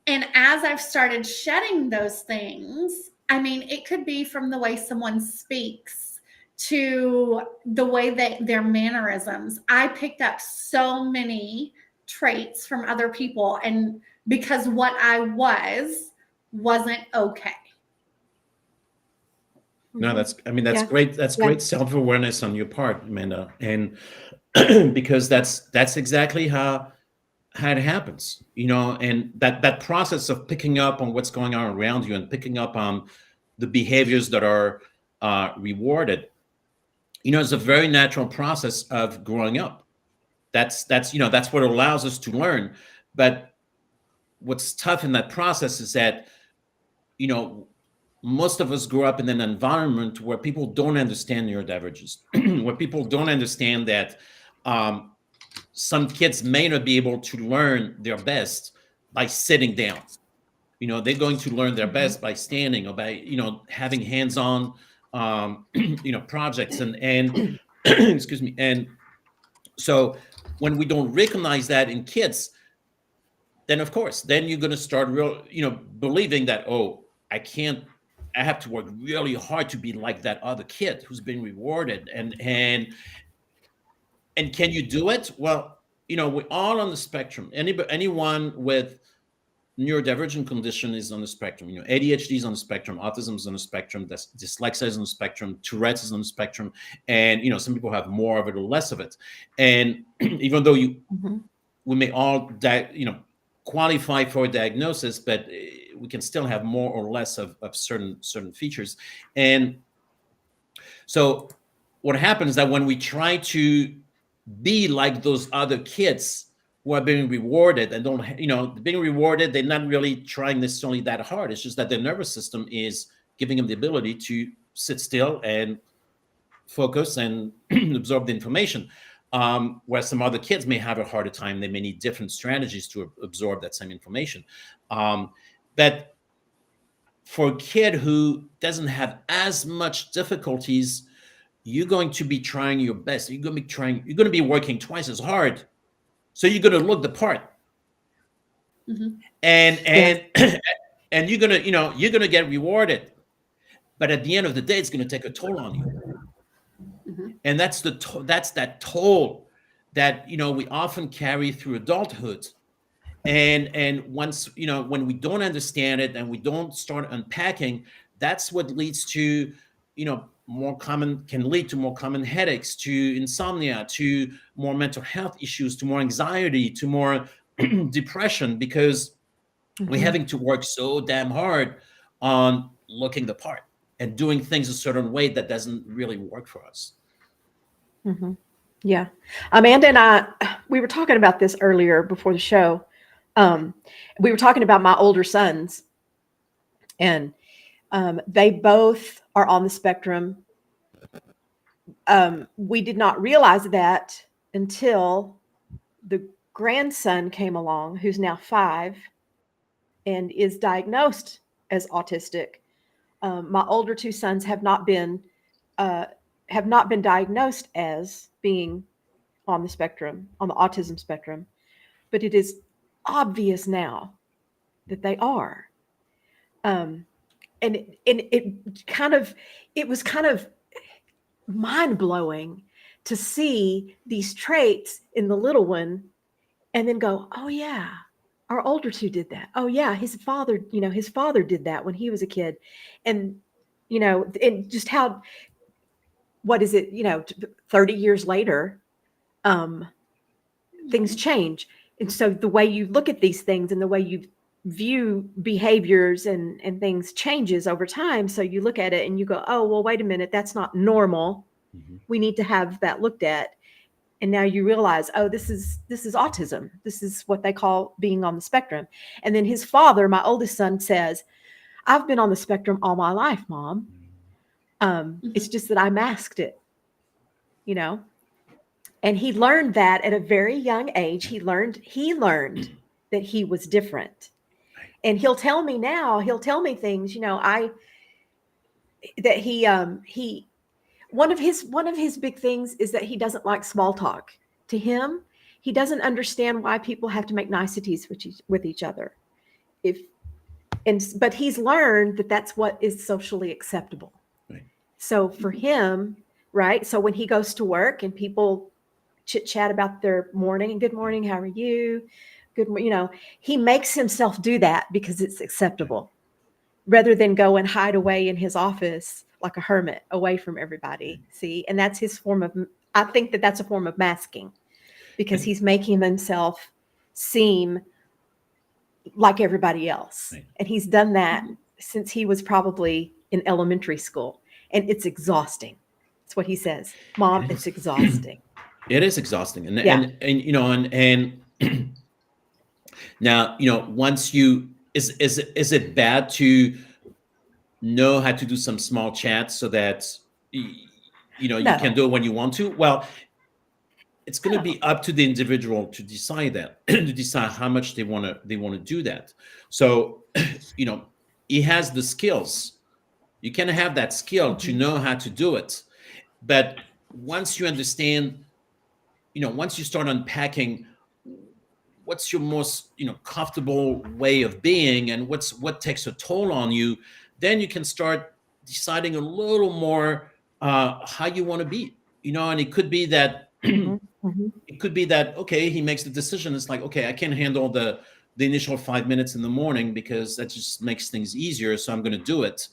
And as I've started shedding those things, I mean, it could be from the way someone speaks to the way that their mannerisms. I picked up so many traits from other people, and because what I wasn't okay. No, that's great. That's great self-awareness on your part, Amanda. And because that's exactly how it happens, and that process of picking up on what's going on around you and picking up on the behaviors that are rewarded, is a very natural process of growing up. That's what allows us to learn. But what's tough in that process is that, most of us grew up in an environment where people don't understand neurodivergence, where people don't understand that some kids may not be able to learn their best by sitting down. They're going to learn their best by standing, or by, having hands-on, projects and excuse me. And so when we don't recognize that in kids, then of course, then you're going to start believing that, oh, I have to work really hard to be like that other kid who's been rewarded. And can you do it? Well, we're all on the spectrum. Anyone with neurodivergent condition is on the spectrum. ADHD is on the spectrum, autism is on the spectrum, dyslexia is on the spectrum, Tourette's is on the spectrum, and some people have more of it or less of it. And even though we may all qualify for a diagnosis, but we can still have more or less of certain features. And so what happens is that when we try to be like those other kids who are being rewarded and being rewarded, they're not really trying necessarily that hard. It's just that their nervous system is giving them the ability to sit still and focus and absorb the information. Where some other kids may have a harder time. They may need different strategies to absorb that same information. But for a kid who doesn't have as much difficulties, you're going to be trying your best. You're going to be working twice as hard. So you're going to look the part. and Yes. and you're gonna get rewarded, but at the end of the day, it's gonna take a toll on you. And that's that's that toll that we often carry through adulthood. And once when we don't understand it and we don't start unpacking, that's what leads to can lead to more common headaches, to insomnia, to more mental health issues, to more anxiety, to more depression, because we're having to work so damn hard on looking the part and doing things a certain way that doesn't really work for us. Yeah. Amanda and I, we were talking about this earlier before the show. We were talking about my older sons, and they both are on the spectrum. We did not realize that until the grandson came along, who's now 5 and is diagnosed as autistic. My older 2 sons have not been diagnosed as being on the spectrum, on the autism spectrum, but it is obvious now that they are. And it was kind of mind blowing to see these traits in the little one, and then go, oh yeah, our older 2 did that. Oh yeah, his father did that when he was a kid, and and just how, what is it, 30 years later, things change. And so the way you look at these things and the way you view behaviors and things changes over time. So you look at it and you go, oh, well, wait a minute, that's not normal. We need to have that looked at. And now you realize, oh, this is autism. This is what they call being on the spectrum. And then his father, my oldest son, says, I've been on the spectrum all my life, Mom. It's just that I masked it, And he learned that at a very young age. He learned that he was different. And he'll tell me things, that he one of his big things is that he doesn't like small talk. To him, he doesn't understand why people have to make niceties with each other. But he's learned that that's what is socially acceptable. Right. So for him, right? So when he goes to work and people chit chat about their morning and good morning, how are you? He makes himself do that because it's acceptable, rather than go and hide away in his office like a hermit away from everybody. See, and that's his form of, I think that's a form of masking, because he's making himself seem like everybody else. Right. And he's done that since he was probably in elementary school, and it's exhausting. That's what he says. Mom, it's exhausting. It is exhausting. And now, once is it bad to know how to do some small chats so that you can do it when you want to? Well, it's going to be up to the individual to decide that, to decide how much they want to do that. So, he has the skills. You can have that skill to know how to do it. But once you understand, once you start unpacking what's your most comfortable way of being and what takes a toll on you, then you can start deciding a little more how you want to be. And it could be that it could be that, okay, he makes the decision. It's like, okay, I can't handle the initial 5 minutes in the morning because that just makes things easier, so I'm going to do it.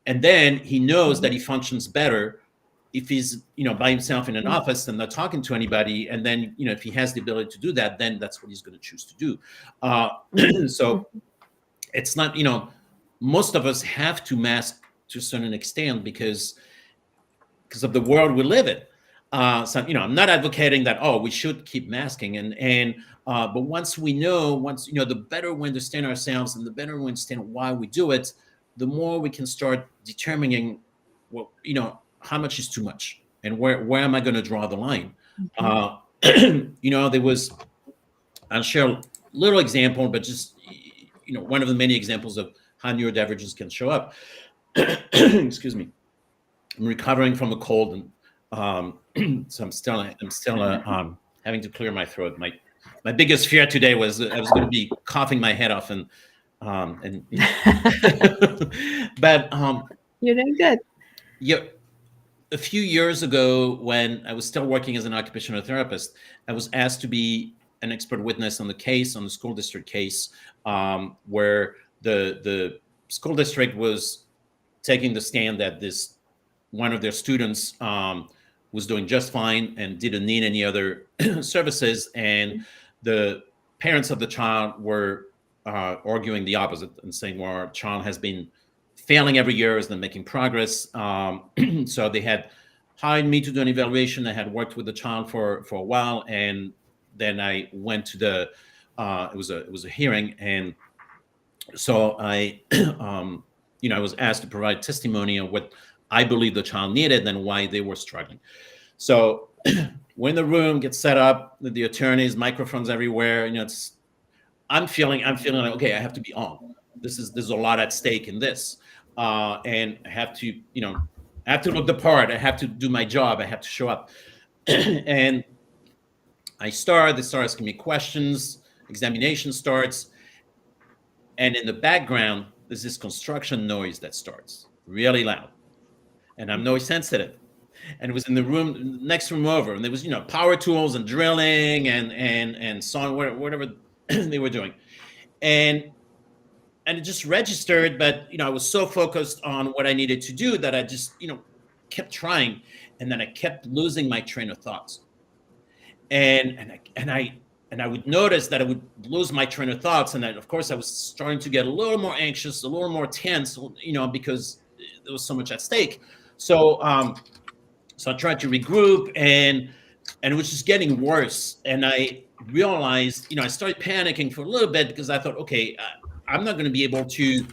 And then he knows that he functions better if he's by himself in an office and not talking to anybody. And then if he has the ability to do that, then that's what he's going to choose to do. So it's not, most of us have to mask to a certain extent because of the world we live in. So I'm not advocating that we should keep masking, but once the better we understand ourselves and the better we understand why we do it, the more we can start determining how much is too much and where am I going to draw the line. I'll share a little example, but just one of the many examples of how neurodivergence can show up. Excuse me. I'm recovering from a cold, and so I'm still having to clear my throat. my biggest fear today was that I was going to be coughing my head off, and but You're doing good. yeah, a few years ago, when I was still working as an occupational therapist, I was asked to be an expert witness on the school district case, where the school district was taking the stand that this one of their students was doing just fine and didn't need any other services, and the parents of the child were arguing the opposite and saying, "Well, our child has been failing every year, is not making progress." So they had hired me to do an evaluation. I had worked with the child for a while, and then I went to the it was a hearing, and so I I was asked to provide testimony on what I believe the child needed and why they were struggling. So when the room gets set up with the attorneys, microphones everywhere, I'm feeling like, okay, I have to be on. There's a lot at stake in this, and I have to I have to look the part. I have to do my job. I have to show up, and they start asking me questions. Examination starts, and in the background, there's this construction noise that starts really loud, and I'm noise sensitive. And it was in the room next room over, and there was power tools and drilling and song, whatever they were doing, and it just registered. But I was so focused on what I needed to do that I just kept trying, and then I kept losing my train of thoughts, and I would notice that I would lose my train of thoughts, and then of course I was starting to get a little more anxious, a little more tense, because there was so much at stake. So I tried to regroup, and it was just getting worse. And I realized, I started panicking for a little bit, because I thought, okay, I'm not going to be able to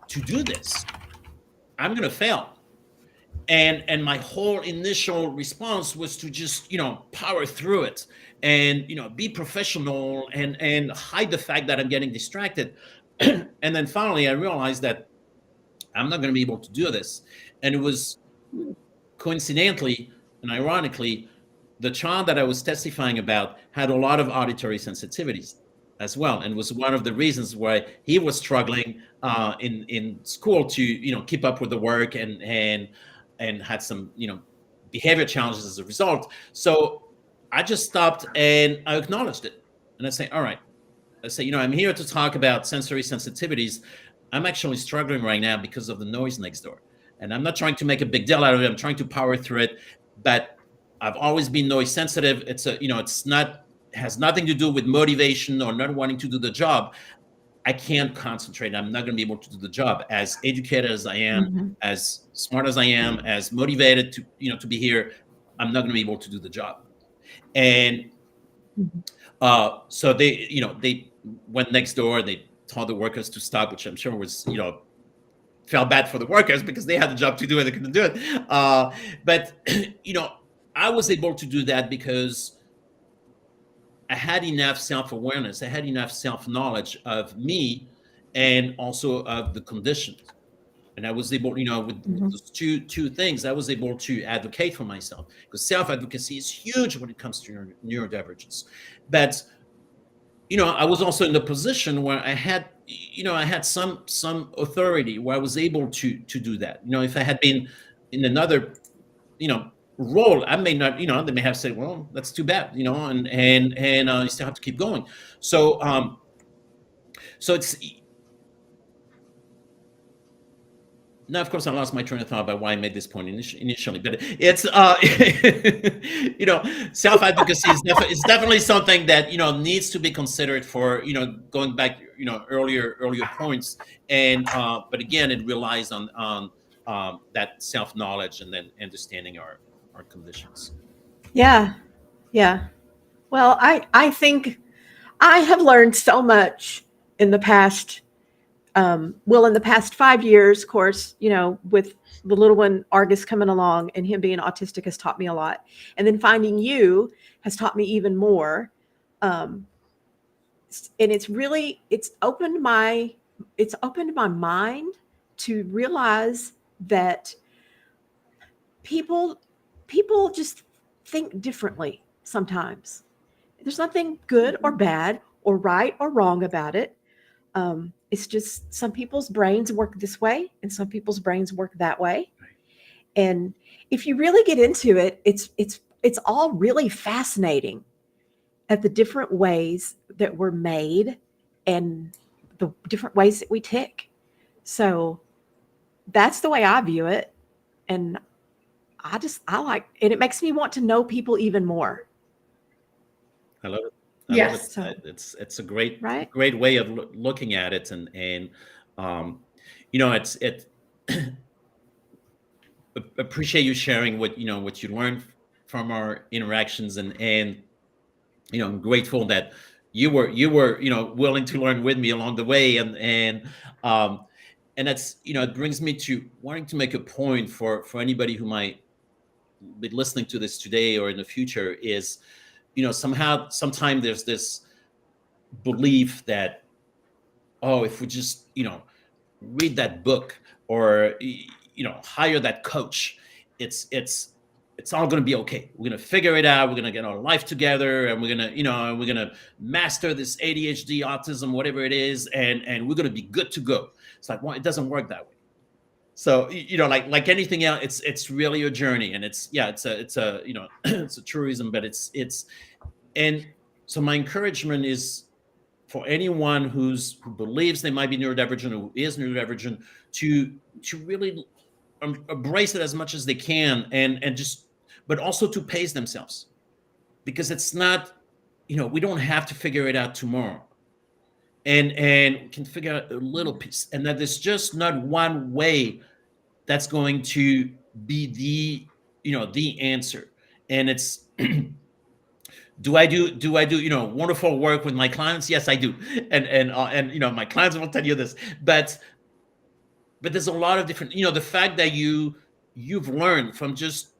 do this. I'm going to fail. And my whole initial response was to just, power through it and, be professional and hide the fact that I'm getting distracted. And then finally, I realized that I'm not going to be able to do this. And it was coincidentally and ironically, the child that I was testifying about had a lot of auditory sensitivities as well, and was one of the reasons why he was struggling in school to keep up with the work, and had some behavior challenges as a result. So I just stopped and I acknowledged it, and I say, all right, I say, I'm here to talk about sensory sensitivities. I'm actually struggling right now because of the noise next door, and I'm not trying to make a big deal out of it. I'm trying to power through it, but I've always been noise sensitive. It's not, has nothing to do with motivation or not wanting to do the job. I can't concentrate. I'm not going to be able to do the job. As educated as I am, as smart as I am, as motivated to be here, I'm not going to be able to do the job. And so they went next door. They told the workers to stop, which I'm sure was felt bad for the workers because they had the job to do it. They couldn't do it. But I was able to do that because I had enough self-awareness. I had enough self-knowledge of me and also of the conditions. And I was able, with those two things, I was able to advocate for myself, because self-advocacy is huge when it comes to neurodivergence. But, I was also in the position where I had, I had some authority, where I was able to do that. If I had been in another, role, I may not, they may have said, well, that's too bad, and you still have to keep going. So it's now, of course, I lost my train of thought about why I made this point initially, but it's self-advocacy is definitely something that needs to be considered for going back earlier points, and but again, it relies on that self-knowledge and then understanding our conditions. Yeah. Well, I think I have learned so much in the past. In the past 5 years, of course, with the little one, Argus, coming along and him being autistic has taught me a lot. And then finding you has taught me even more. And it's opened my mind to realize that people just think differently sometimes. There's nothing good or bad or right or wrong about it. It's just some people's brains work this way and some people's brains work that way. And if you really get into it, it's all really fascinating at the different ways that we're made and the different ways that we tick. So that's the way I view it. And I like, and it makes me want to know people even more. I love it. I love Yes. it. So, It's a great right? great way of looking at it, and um, it's appreciate you sharing what you learned from our interactions, and I'm grateful that you were willing to learn with me along the way, um, and that's it brings me to wanting to make a point for anybody who might be listening to this today or in the future is sometimes there's this belief that, oh, if we just read that book or hire that coach, it's all going to be okay. We're going to figure it out. We're going to get our life together, and we're going to master this ADHD, autism, whatever it is, and we're going to be good to go. It's like, well, it doesn't work that way. So like anything else, it's really a journey, and it's a it's a truism, but it's and so my encouragement is for anyone who believes they might be neurodivergent, who is neurodivergent, to really embrace it as much as they can, and just, but also to pace themselves, because it's not, we don't have to figure it out tomorrow, and we can figure out a little piece, and that there's just not one way that's going to be the answer. And it's do I do wonderful work with my clients? Yes, I do. And my clients will tell you this, but there's a lot of different, the fact that you've learned from just,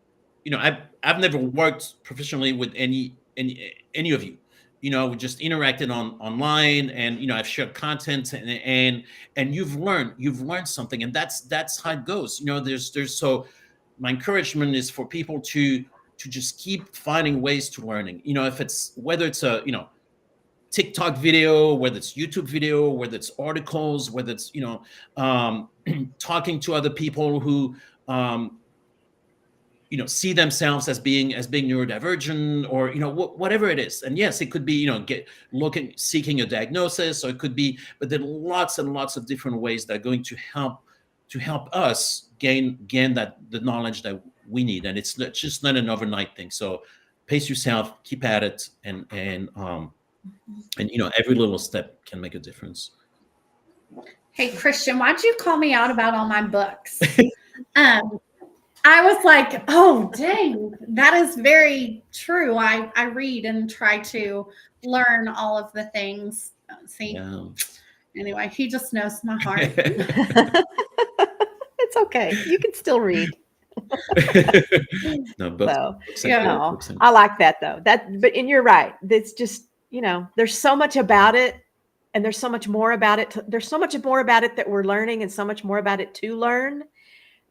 I've never worked professionally with any of you. We just interacted online, and I've shared content, and you've learned something, and that's how it goes. There's so my encouragement is for people to just keep finding ways to learning. If it's, whether it's a TikTok video, whether it's YouTube video, whether it's articles, whether it's talking to other people who see themselves as being neurodivergent, or whatever it is. And yes, it could be seeking a diagnosis, or it could be, but there are lots and lots of different ways that are going to help us gain the knowledge that we need. And it's just not an overnight thing. So pace yourself, keep at it, and every little step can make a difference. Hey, Christian, why'd you call me out about all my books? I was like, oh, dang, that is very true. I read and try to learn all of the things. See, yeah. Anyway, he just knows my heart. It's okay. You can still read. No, books, I like that though. And you're right. That's just, there's so much about it, and there's so much more about it. There's so much more about it that we're learning, and so much more about it to learn,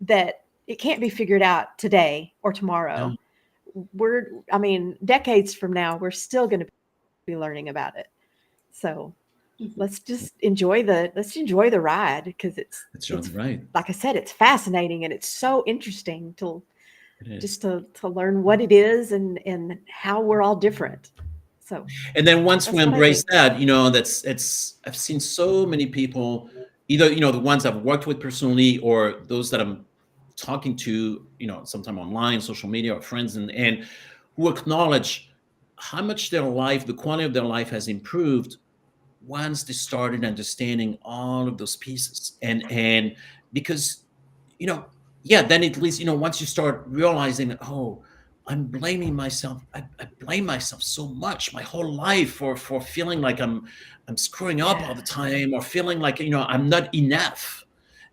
that it can't be figured out today or tomorrow. No. Decades from now, we're still going to be learning about it. So let's just enjoy the ride, because it's right. Like I said, it's fascinating, and it's so interesting to learn what it is and how we're all different. So, and then once we embrace that, I've seen so many people, either, the ones I've worked with personally, or those that I'm talking to, sometime online, social media, or friends, and who acknowledge how much the quality of their life has improved once they started understanding all of those pieces. And because, then at least, once you start realizing that, oh, I'm blaming myself. I blame myself so much my whole life for feeling like I'm screwing up all the time, or feeling like, I'm not enough.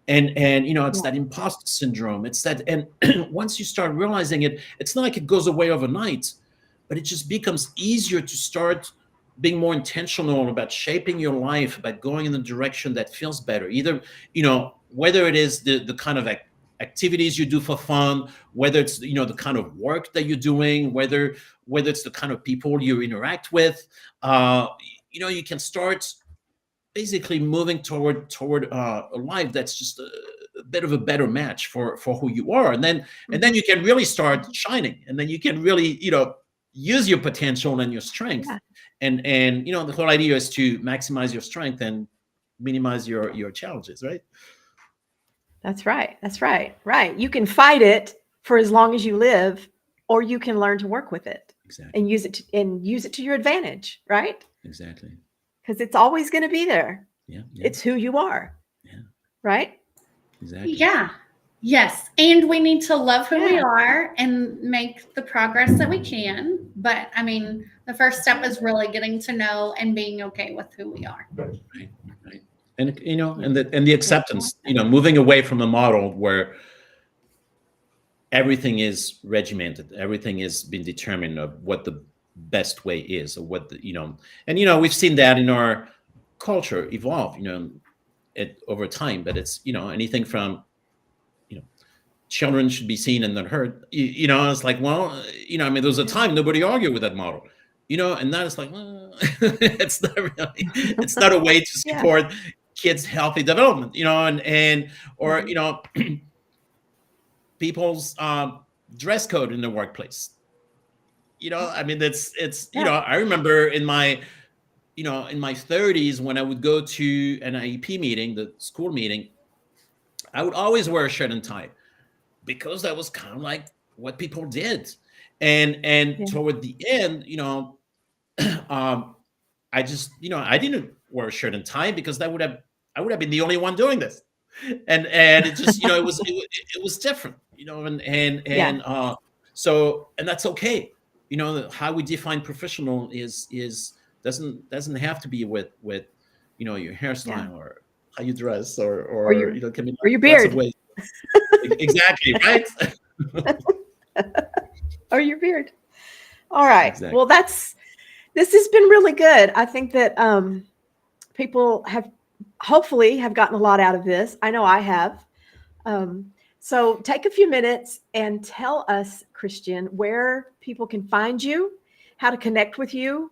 And it's that imposter syndrome. It's that, and once you start realizing it, it's not like it goes away overnight, but it just becomes easier to start being more intentional about shaping your life, about going in the direction that feels better. Either, whether it is the kind of like activities you do for fun, whether it's, you know, the kind of work that you're doing, whether it's the kind of people you interact with. You know, you can start basically moving toward a life that's just a bit of a better match for who you are, and then you can really start shining, and then you can really, you know, use your potential and your strength. Yeah. And you know, the whole idea is to maximize your strength and minimize your challenges, right? That's right. That's right. Right. You can fight it for as long as you live, or you can learn to work with it Exactly. and use it to your advantage, right? Exactly. Because it's always going to be there. Yeah. It's who you are. Yeah. Right? Exactly. Yeah. Yes. And we need to love who we Yeah. are and make the progress that we can. But I mean, the first step is really getting to know and being okay with who we are. Right. And you know, and the acceptance, you know, moving away from a model where everything is regimented, everything has been determined of what the best way is, or what the, you know, and you know, we've seen that in our culture evolve, you know, over time. But it's, you know, anything from, you know, children should be seen and not heard. You know, it's like, well, you know, I mean, there was a time nobody argued with that model, you know, and now it's like, well, it's not really, it's not a way to support kids' healthy development, you know, and or you know, people's dress code in the workplace. You know, I mean, it's you know, I remember in my, you know, in my 30s when I would go to an IEP meeting, the school meeting, I would always wear a shirt and tie, because that was kind of like what people did. And toward the end, you know, I just, you know, I didn't wear a shirt and tie, because I would have been the only one doing this. And it just, you know, it was different, you know, and so, and that's okay. You know, how we define professional is doesn't have to be with you know, your hairstyle or how you dress, or you know, can be or your lots of beard. ways. Exactly, right? Or your beard. All right. Exactly. Well, this has been really good. I think that people have hopefully have gotten a lot out of this. I know I have. So take a few minutes and tell us, Christian, where people can find you, how to connect with you.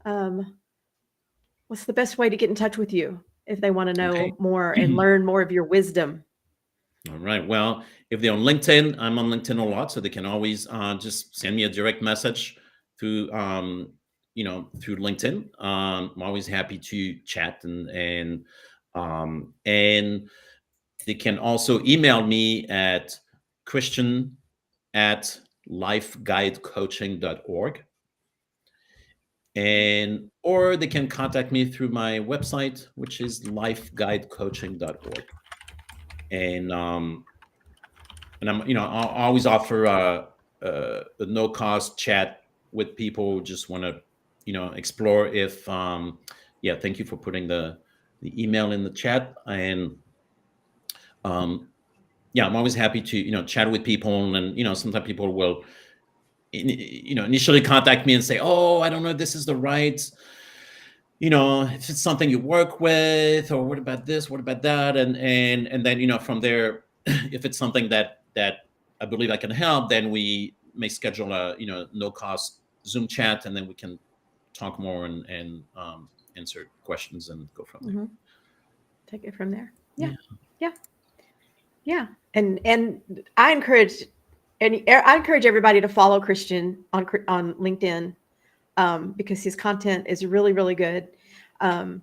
What's the best way to get in touch with you if they want to know more and learn more of your wisdom? All right. Well, if they're on LinkedIn, I'm on LinkedIn a lot, so they can always just send me a direct message through, you know, through LinkedIn. I'm always happy to chat, and they can also email me at christian@lifeguidecoaching.org. And or they can contact me through my website, which is lifeguidecoaching.org. And I'm, you know, I'll always offer a no cost chat with people who just want to, you know, explore. If thank you for putting the email in the chat. And I'm always happy to, you know, chat with people. And you know, sometimes people will, you know, initially contact me and say, oh, I don't know if this is the right, you know, if it's something you work with, or what about this, what about that, and then, you know, from there, if it's something that I believe I can help, then we may schedule a, you know, no cost Zoom chat, and then we can talk more and answer questions and go from there. Take it from there. Yeah. And I encourage everybody to follow Christian on LinkedIn, because his content is really, really good. A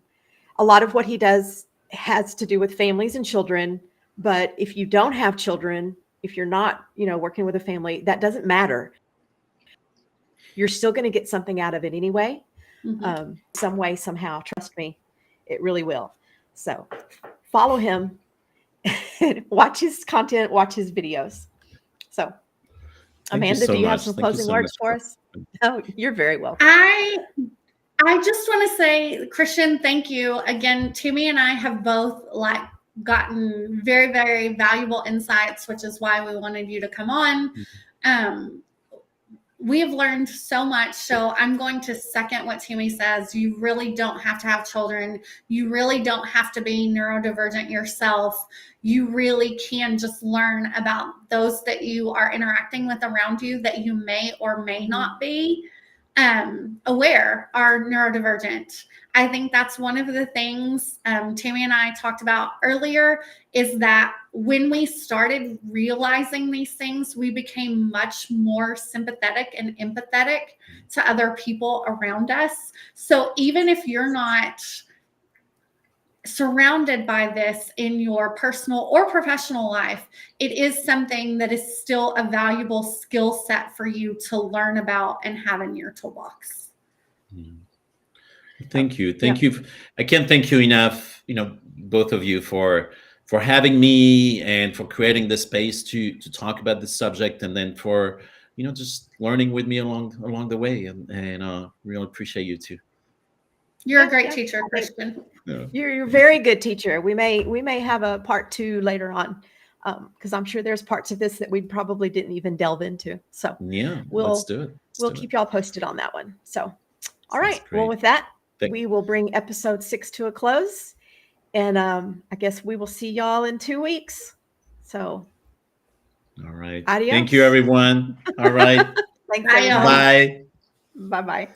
lot of what he does has to do with families and children. But if you don't have children, if you're not, you know, working with a family, that doesn't matter. You're still going to get something out of it anyway. Some way, somehow. Trust me, it really will. So follow him, watch his content, watch his videos. So Amanda, do you have some closing words for us? Oh, you're very welcome. I just want to say, Christian, thank you again. Timmy and I have both gotten very, very valuable insights, which is why we wanted you to come on. we have learned so much. So I'm going to second what Tammy says. You really don't have to have children. You really don't have to be neurodivergent yourself. You really can just learn about those that you are interacting with around you that you may or may not be aware are neurodivergent. I think that's one of the things Tammy and I talked about earlier, is that when we started realizing these things, we became much more sympathetic and empathetic to other people around us. So even if you're not surrounded by this in your personal or professional life, it is something that is still a valuable skill set for you to learn about and have in your toolbox. Thank you. Thank you. I can't thank you enough, both of you for having me and for creating this space to talk about this subject, and then for, just learning with me along the way, and really appreciate you too. You're a great teacher, Christian. Yeah. You're a very good teacher. We may have a part 2 later on, because I'm sure there's parts of this that we probably didn't even delve into. So Yeah, we'll let's do it. We'll keep y'all posted on that one. So, all right. great. Well, with that, we will bring episode 6 to a close, and I guess we will see y'all in 2 weeks. So, all right. Adios. Thank you, everyone. All right. Thanks, Bye, everybody. Bye. Bye-bye.